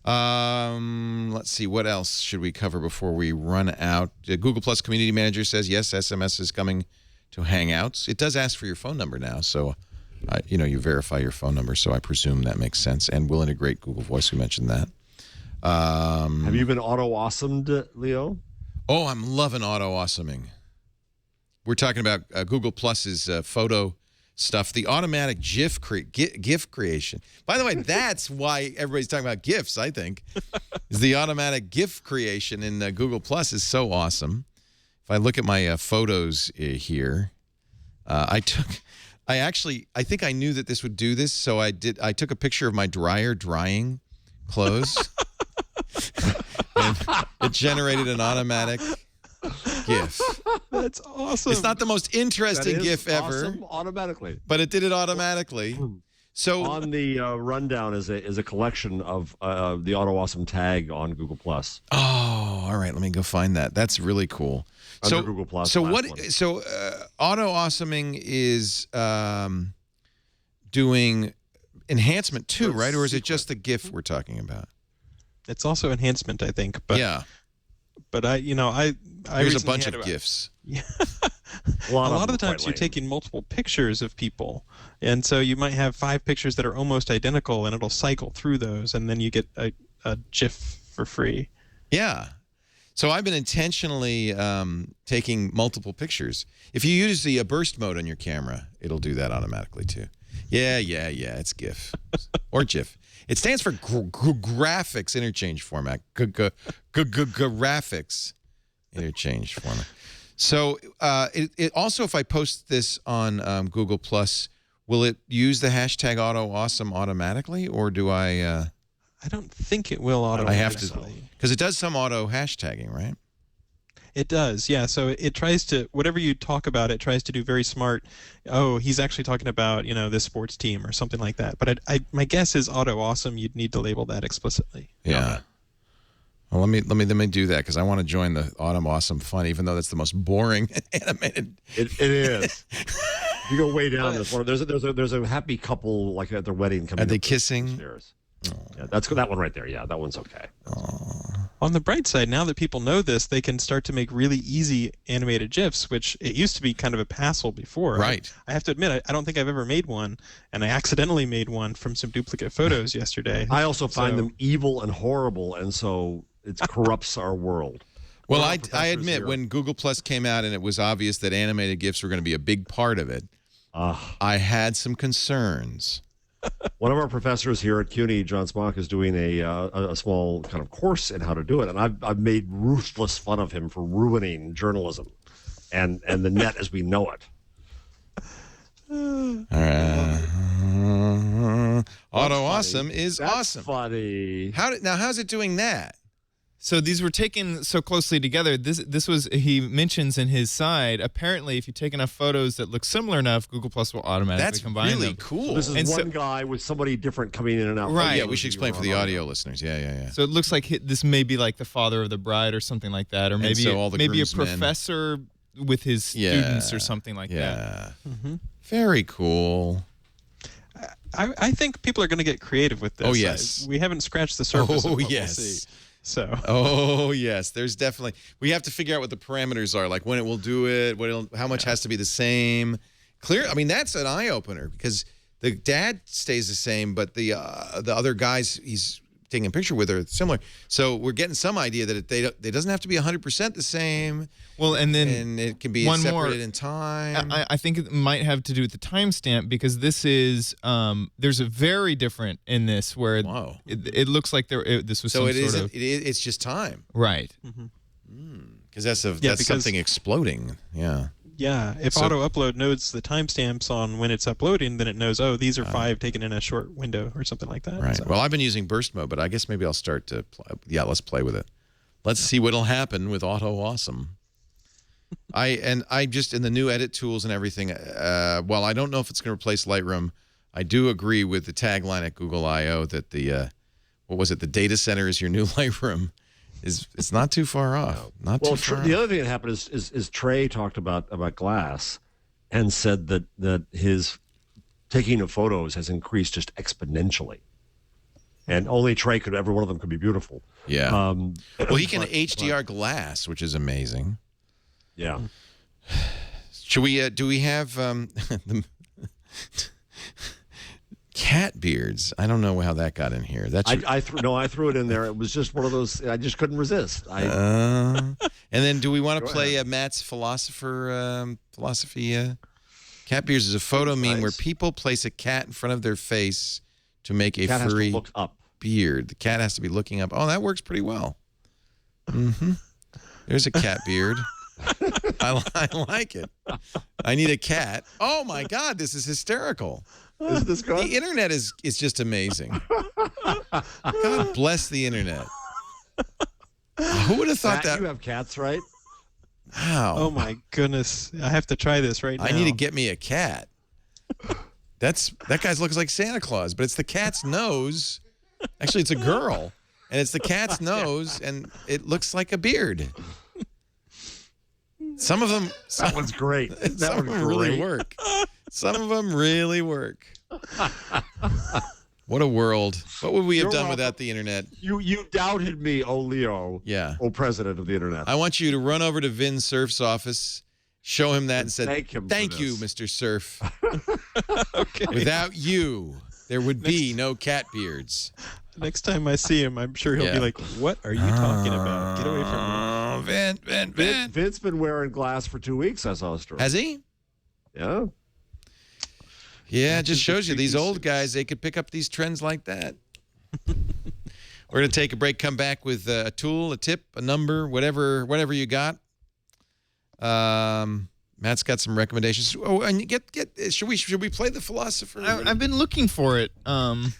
Let's see, what else should we cover before we run out? Google Plus Community Manager says yes, SMS is coming to Hangouts. It does ask for your phone number now, so you verify your phone number. So I presume that makes sense, and will integrate Google Voice. We mentioned that. Have you been auto-awesomed, Leo? Oh, I'm loving auto-awesoming. We're talking about Google Plus's photo stuff, the automatic GIF creation. By the way, that's why everybody's talking about GIFs, I think, is the automatic GIF creation in Google Plus is so awesome. If I look at my photos here, I think I knew that this would do this, so I took a picture of my dryer drying clothes. And it generated an automatic GIF. That's awesome. It's not the most interesting GIF ever. Awesome, automatically. But it did it automatically. So on the rundown is a collection of the Auto Awesome tag on Google Plus. Oh, all right. Let me go find that. That's really cool. Under Google Plus. So what? So Auto Awesoming is doing enhancement too, right? Or is it just the GIF we're talking about? It's also enhancement, I think. But yeah. But Here's a bunch of GIFs. Yeah. A lot of the times you're taking multiple pictures of people, and so you might have 5 pictures that are almost identical, and it'll cycle through those, and then you get a GIF for free. Yeah. So I've been intentionally taking multiple pictures. If you use the burst mode on your camera, it'll do that automatically too. Yeah. It's GIF or GIF. It stands for graphics interchange format. Graphics interchange format. So it also, if I post this on Google Plus, will it use the hashtag AutoAwesome automatically, or do I? I don't think it will automatically. I have to, because it does some auto hashtagging, right? It does, yeah. So it tries to, whatever you talk about, it tries to do very smart. Oh, he's actually talking about, this sports team or something like that. But my guess is Auto Awesome. You'd need to label that explicitly. Yeah. Well, let me do that, because I want to join the Autumn Awesome fun, even though that's the most boring animated. It is. You go way down this one. There's a happy couple like at their wedding coming. Are they kissing? Yeah, that's that one right there. Yeah, that one's okay. On the bright side, now that people know this, they can start to make really easy animated GIFs, which it used to be kind of a hassle before. Right. I have to admit, I don't think I've ever made one, and I accidentally made one from some duplicate photos yesterday. I also find them evil and horrible, and so it corrupts our world. Well, I admit, when Google Plus came out and it was obvious that animated GIFs were going to be a big part of it, I had some concerns. One of our professors here at CUNY, John Smock, is doing a small kind of course in how to do it, and I've made ruthless fun of him for ruining journalism and the net as we know it. Auto Awesome is That's awesome. Funny. How's it doing that? So these were taken so closely together. This was, he mentions in his side, apparently if you take enough photos that look similar enough, Google Plus will automatically combine them. That's really cool. So this is one guy with somebody different coming in and out. Right. Yeah, we should explain for the audio listeners. Yeah. So it looks like this may be like the father of the bride or something like that, or maybe maybe a professor with his students or something like that. Very cool. I think people are going to get creative with this. Oh, yes. We haven't scratched the surface of what yes. we'll see. So. Oh, yes. There's definitely... We have to figure out what the parameters are, like when it will do it, how much has to be the same. I mean, that's an eye-opener because the dad stays the same, but the other guys he's taking a picture with are similar. So we're getting some idea that it doesn't have to be 100% the same. Well, and it can be separated in time. I think it might have to do with the timestamp because this is there's a very different in this where it looks like this was so some it's just time, right? Because that's something exploding. Yeah. Yeah, if auto upload knows the timestamps on when it's uploading, then it knows, these are 5 taken in a short window or something like that. Right. So. Well, I've been using burst mode, but I guess maybe I'll start to let's play with it. Let's see what'll happen with Auto Awesome. I just in the new edit tools and everything. While I don't know if it's going to replace Lightroom, I do agree with the tagline at Google I/O that the the data center is your new Lightroom. It's not too far off. Too far the off. other thing that happened is Trey talked about Glass and said that his taking of photos has increased just exponentially. And only Trey every one of them could be beautiful. Yeah. Well, he can HDR glass, which is amazing. Yeah. Should we? Do we have the cat beards? I don't know how that got in here. I threw it in there. It was just one of those. I just couldn't resist. And then, do we want to play Matt's philosophy? Cat beards is a photo meme where people place a cat in front of their face to make a furry look up. beard. The cat has to be looking up. Oh, that works pretty well. There's a cat beard. I like it. I need a cat. Oh my God, this is hysterical. Isn't this good? The internet is just amazing. God bless the internet. Who would have thought that? You have cats, right? Wow. Oh my goodness. I have to try this right now. I need to get me a cat. That guy looks like Santa Claus, but it's the cat's nose. Actually, it's a girl, and it's the cat's nose, and it looks like a beard. Some of them. That one's great. Some of them really work. Some of them really work. What a world. What would we have done without the internet? You doubted me, oh Leo. Yeah. Oh, president of the internet. I want you to run over to Vin Cerf's office, show him that, and said, "Thank you, Mr. Cerf. Okay. Without you, there would be no cat beards." Next time I see him, I'm sure he'll be like, "What are you talking about? Get away from me." Vin. Vin's been wearing glass for 2 weeks, I saw a story. Has he? Yeah. Yeah, it just shows you these old guys, they could pick up these trends like that. We're going to take a break, come back with a tool, a tip, a number, whatever you got. Matt's got some recommendations. Oh, and should we play the philosopher? I've been looking for it.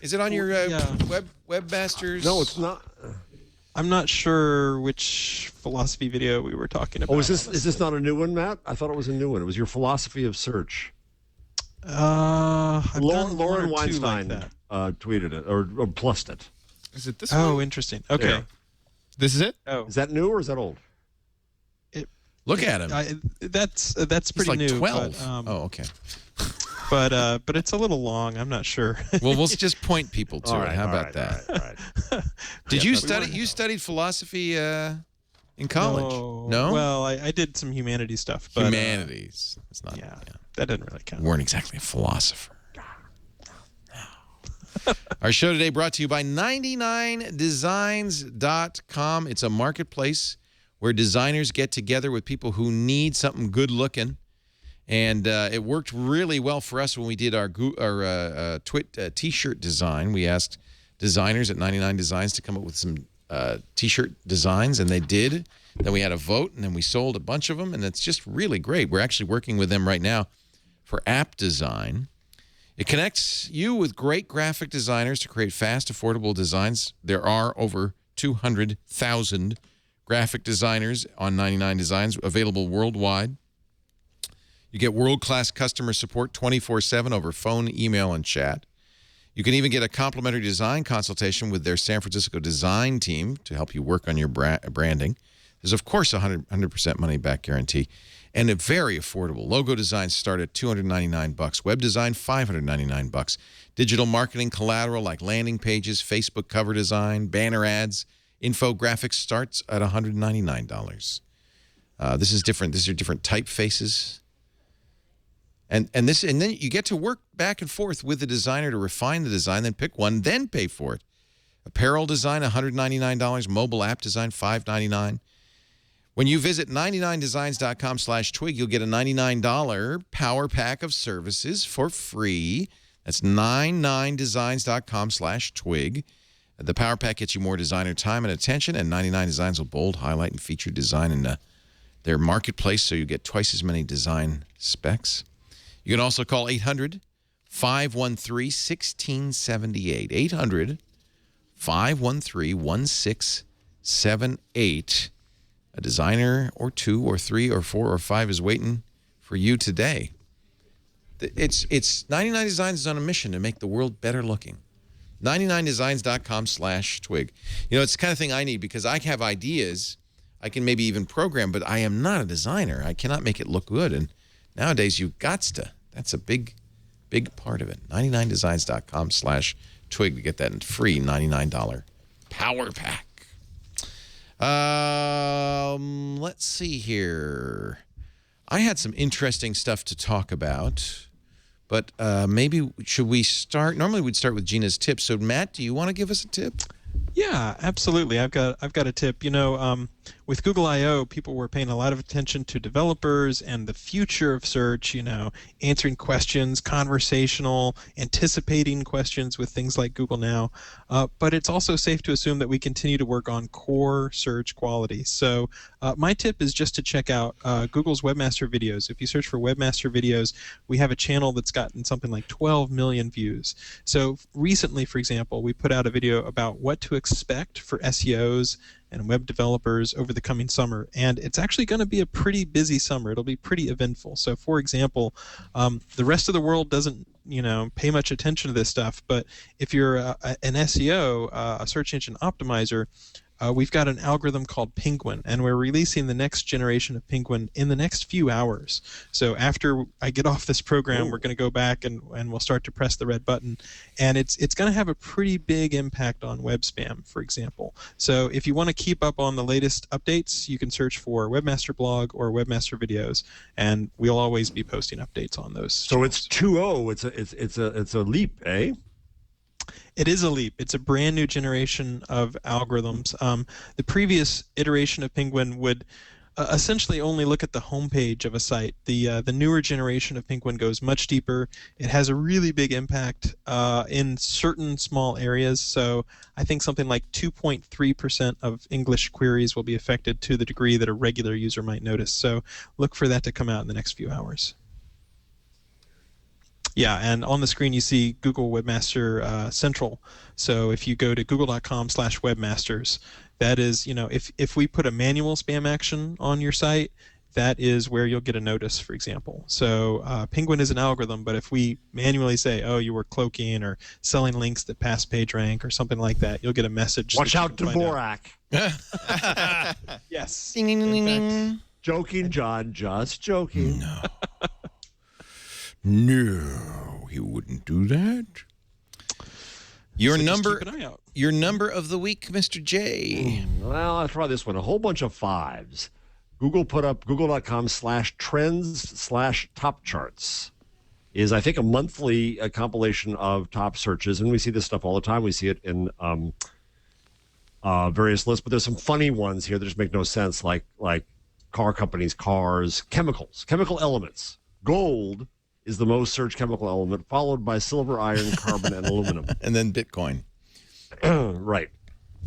Is it on your Webmasters? No, it's not. I'm not sure which philosophy video we were talking about. Oh, is this not a new one, Matt? I thought it was a new one. It was your philosophy of search. Lauren Weinstein tweeted it or plussed it. Is it this one? one? Interesting. Okay. Yeah. This is it? Oh. Is that new or is that old? Look at him. That's pretty like new. 12. But, okay. But it's a little long. I'm not sure. Well, we'll just point people to it. How about that? All right. Did you study? You studied philosophy in college? No. Well, I did some humanities stuff. But, Humanities. It's not. Yeah, that didn't really count. You weren't exactly a philosopher. Our show today brought to you by 99designs.com. It's a marketplace where designers get together with people who need something good looking. And it worked really well for us when we did our T-shirt design. We asked designers at 99 Designs to come up with some T-shirt designs, and they did. Then we had a vote, and then we sold a bunch of them, and it's just really great. We're actually working with them right now for app design. It connects you with great graphic designers to create fast, affordable designs. There are over 200,000 graphic designers on 99 Designs available worldwide. You get world-class customer support 24/7 over phone, email, and chat. You can even get a complimentary design consultation with their San Francisco design team to help you work on your branding. There's, of course, a 100% money-back guarantee. And a very affordable. Logo designs start at $299. Web design, $599. Digital marketing collateral like landing pages, Facebook cover design, banner ads, infographics starts at $199. This is different. These are different typefaces. And then you get to work back and forth with the designer to refine the design, then pick one, then pay for it. Apparel design, $199. Mobile app design, $599. When you visit 99designs.com/twig, you'll get a $99 power pack of services for free. That's 99designs.com/twig. The power pack gets you more designer time and attention, and 99 Designs will bold, highlight, and feature design in their marketplace, so you get twice as many design specs. You can also call 800-513-1678. 800-513-1678. A designer or two or three or four or five is waiting for you today. It's 99 Designs is on a mission to make the world better looking. 99designs.com/twig. You know, it's the kind of thing I need because I have ideas. I can maybe even program, but I am not a designer. I cannot make it look good. And nowadays, you've got to. That's a big part of it. 99designs.com/twig to get that free $99 power pack. Let's see here. I had some interesting stuff to talk about, but maybe should we start? Normally we'd start with Gina's tips. So Matt, do you want to give us a tip? Yeah, absolutely. I've got a tip. You know, with Google I/O, people were paying a lot of attention to developers and the future of search. You know, answering questions, conversational, anticipating questions with things like Google Now. But it's also safe to assume that we continue to work on core search quality. So my tip is just to check out Google's Webmaster videos. If you search for Webmaster videos, we have a channel that's gotten something like 12 million views. So recently, for example, we put out a video about what to expect for SEOs and web developers over the coming summer, and it's actually going to be a pretty busy summer. It'll be pretty eventful. So, for example, the rest of the world doesn't, pay much attention to this stuff, but if you're an SEO, a search engine optimizer, we've got an algorithm called Penguin, and we're releasing the next generation of Penguin in the next few hours. So after I get off this program, we're going to go back and we'll start to press the red button, and it's going to have a pretty big impact on web spam, for example. So if you want to keep up on the latest updates, you can search for Webmaster blog or Webmaster videos, and we'll always be posting updates on those. So it's 2.0. It's a leap, eh? It is a leap. It's a brand new generation of algorithms. The previous iteration of Penguin would essentially only look at the homepage of a site. The newer generation of Penguin goes much deeper. It has a really big impact in certain small areas. So I think something like 2.3% of English queries will be affected to the degree that a regular user might notice. So look for that to come out in the next few hours. Yeah, and on the screen you see Google Webmaster Central. So if you go to google.com/webmasters, that is, if we put a manual spam action on your site, that is where you'll get a notice, for example. So Penguin is an algorithm, but if we manually say, oh, you were cloaking or selling links that pass PageRank or something like that, you'll get a message. Watch out, Dvorak. Yes. Ding, ding, ding, ding. Joking, John, just joking. No. No, he wouldn't do that. Your number of the week, Mr. J. Well, I'll try this one. A whole bunch of fives. Google put up google.com/trends/top charts is, I think, a monthly compilation of top searches. And we see this stuff all the time. We see it in various lists, but there's some funny ones here that just make no sense, like car companies, cars, chemical elements. Gold is the most searched chemical element, followed by silver, iron, carbon, and aluminum. And then Bitcoin. Right.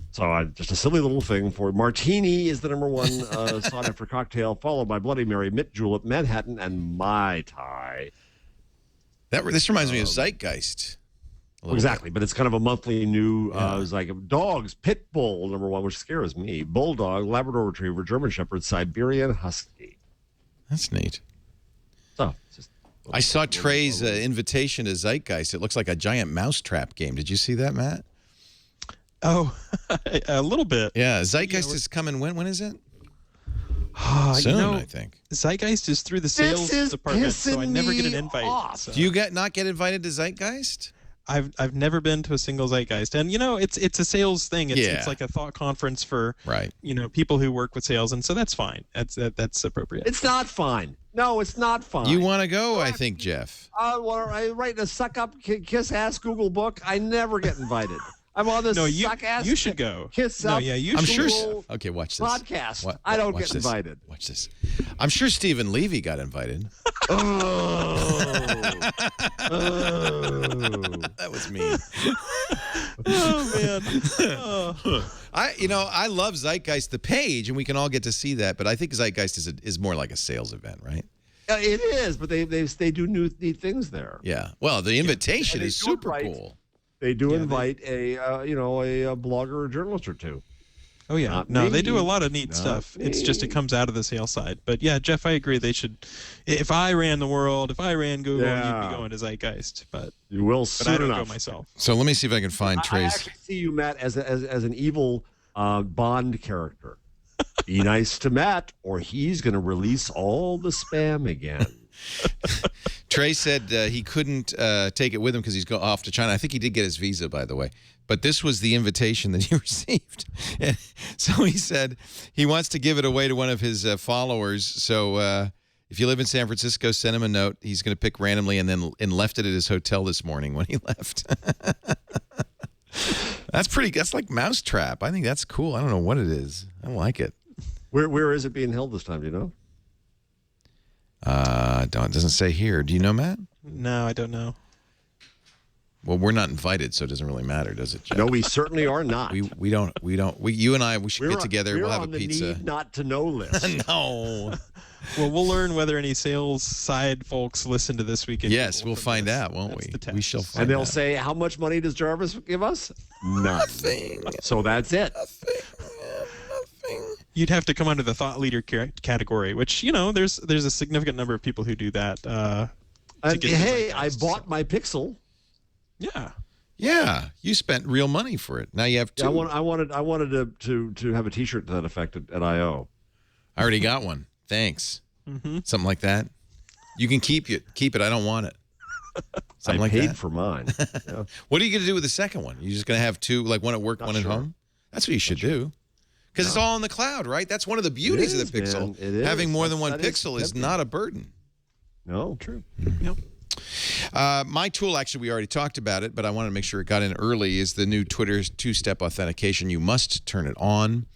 So just a silly little thing for martini is the number one sought after cocktail, followed by Bloody Mary, mint julep, Manhattan, and Mai Tai. This reminds me of Zeitgeist. Exactly, but it's kind of a monthly new. It's like dogs, pit bull number one, which scares me. Bulldog, Labrador Retriever, German Shepherd, Siberian Husky. That's neat. So just. I saw Trey's invitation to Zeitgeist. It looks like a giant mousetrap game. Did you see that, Matt? Oh, a little bit. Yeah, Zeitgeist is coming. When is it? Soon, I think. Zeitgeist is through the sales department, so I never get an invite. So. Do you not get invited to Zeitgeist? I've never been to a single Zeitgeist, and it's a sales thing. It's like a thought conference for people who work with sales, and so that's fine. That's appropriate. It's not fine. No, it's not fine. You want to go? I think, Jeff. I write a suck up kiss ass Google book. I never get invited. I'm on this suck ass. You should go. Kiss up. you I'm should. sure. Okay, watch this Podcast. I don't get invited. Watch this. I'm sure Stephen Levy got invited. That was mean. Oh man. I love Zeitgeist the page, and we can all get to see that. But I think Zeitgeist is more like a sales event, right? It is, but they do neat things there. Yeah. Well, the invitation is super cool. They do invite a blogger or journalist or two. Oh yeah, they do a lot of neat stuff. It's just it comes out of the sales side. But yeah, Jeff, I agree. They should. If I ran the world, if I ran Google, you'd be going to Zeitgeist. But you will soon I don't enough. Go myself. So let me see if I can find Trace. I actually see you, Matt, as an evil Bond character. Be nice to Matt, or he's going to release all the spam again. Trey said he couldn't take it with him because he's off to China. I think he did get his visa, by the way. But this was the invitation that he received. And so he said he wants to give it away to one of his followers. So if you live in San Francisco, send him a note. He's going to pick randomly and left it at his hotel this morning when he left. That's like Mousetrap. I think that's cool. I don't know what it is. I like it. Where is it being held this time? Do you know? It doesn't say here. Do you know, Matt? No, I don't know. Well, we're not invited, so it doesn't really matter, does it, Jeff? No, we certainly are not. We don't. You and I, we should get together. We'll have a pizza. We're on the need not to know list. No. Well, we'll learn whether any sales side folks listen to This Week in Yes, Google we'll find out, won't we? We shall find out. And they'll say, how much money does Jarvis give us? Nothing. So that's it. Nothing. You'd have to come under the thought leader category, which, there's a significant number of people who do that. Hey, I bought my Pixel. Yeah. Yeah, you spent real money for it. Now you have two. Yeah, I wanted to have a T-shirt to that effect at I/O. I already got one. Thanks. Mm-hmm. Something like that. You can keep it. I don't want it. Something like that. I paid for mine. Yeah. What are you going to do with the second one? You're just going to have two, like one at work, one at home? That's what you should do. Because it's all in the cloud, right? That's one of the beauties of the Pixel. Having more than one Pixel is not a burden. No, true. Mm-hmm. Yep. My tool, actually, we already talked about it, but I wanted to make sure it got in early, is the new Twitter's two-step authentication. You must turn it on.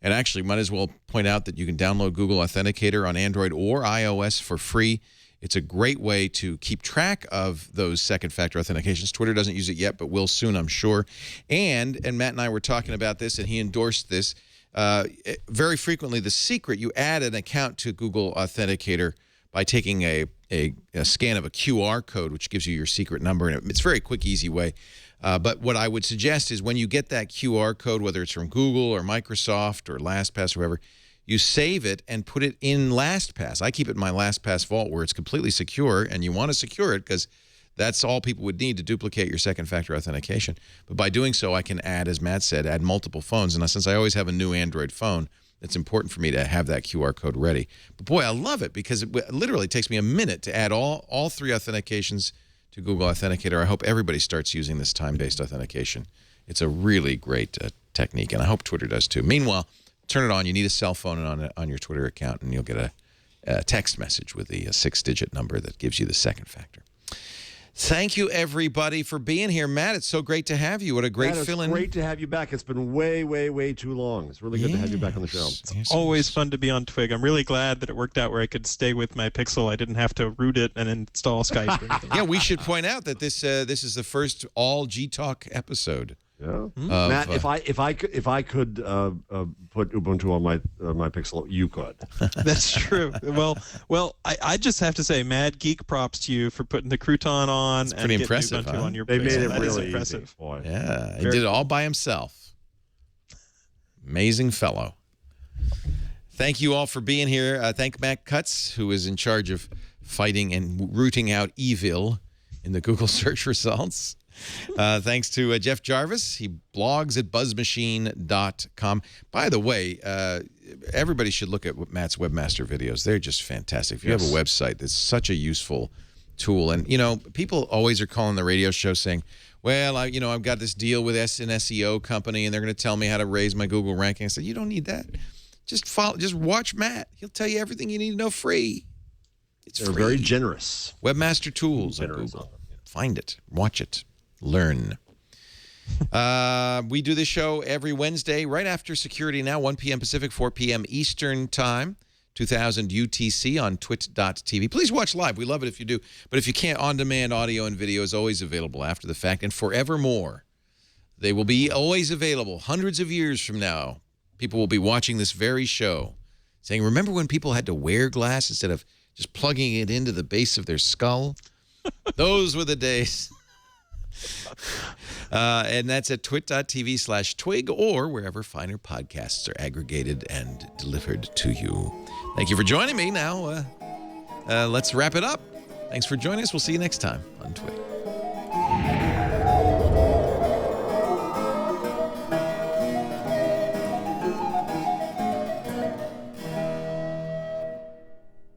And actually, might as well point out that you can download Google Authenticator on Android or iOS for free. It's a great way to keep track of those second-factor authentications. Twitter doesn't use it yet, but will soon, I'm sure. And Matt and I were talking about this, and he endorsed this. Very frequently, the secret, you add an account to Google Authenticator by taking a scan of a QR code, which gives you your secret number. And it's a very quick, easy way. But what I would suggest is when you get that QR code, whether it's from Google or Microsoft or LastPass or whoever, you save it and put it in LastPass. I keep it in my LastPass vault where it's completely secure, and you want to secure it because that's all people would need to duplicate your second-factor authentication. But by doing so, I can add, as Matt said, add multiple phones. And since I always have a new Android phone, it's important for me to have that QR code ready. But boy, I love it because it literally takes me a minute to add all three authentications to Google Authenticator. I hope everybody starts using this time-based authentication. It's a really great technique, and I hope Twitter does too. Meanwhile, turn it on. You need a cell phone on your Twitter account, and you'll get a text message with the 6-digit number that gives you the second factor. Thank you, everybody, for being here. Matt, it's so great to have you. What a great fill-in. It's great to have you back. It's been way, way, way too long. It's really good to have you back on the show. It's always fun to be on Twig. I'm really glad that it worked out where I could stay with my Pixel. I didn't have to root it and install Skype or anything. Yeah, we should point out that this is the first all G-Talk episode. Yeah, Matt. If I could put Ubuntu on my Pixel, you could. That's true. Well, I just have to say, mad geek props to you for putting the crouton on. It's pretty impressive. Ubuntu on your they Pixel. made it that really impressive. Easy, boy. Yeah, he did it all by himself. Amazing fellow. Thank you all for being here. Thank Matt Cutts, who is in charge of fighting and rooting out evil in the Google search results. Thanks to Jeff Jarvis. He blogs at buzzmachine.com. By the way, everybody should look at Matt's Webmaster videos. They're just fantastic. If you have a website, that's such a useful tool. And, people always are calling the radio show saying, well, I've got this deal with an SEO company, and they're going to tell me how to raise my Google ranking. I said, you don't need that. Just watch Matt. He'll tell you everything you need to know free. They're very generous. Webmaster Tools on Google. Find it. Watch it. Learn. We do this show every Wednesday right after Security Now, 1 p.m. Pacific, 4 p.m. Eastern Time, 2000 UTC on twit.tv. Please watch live. We love it if you do. But if you can't, on-demand audio and video is always available after the fact. And forevermore, they will be always available. Hundreds of years from now, people will be watching this very show saying, remember when people had to wear glass instead of just plugging it into the base of their skull? Those were the days. And that's at twit.tv/twig or wherever finer podcasts are aggregated and delivered to you. Thank you for joining me. Now, let's wrap it up. Thanks for joining us. We'll see you next time on Twig.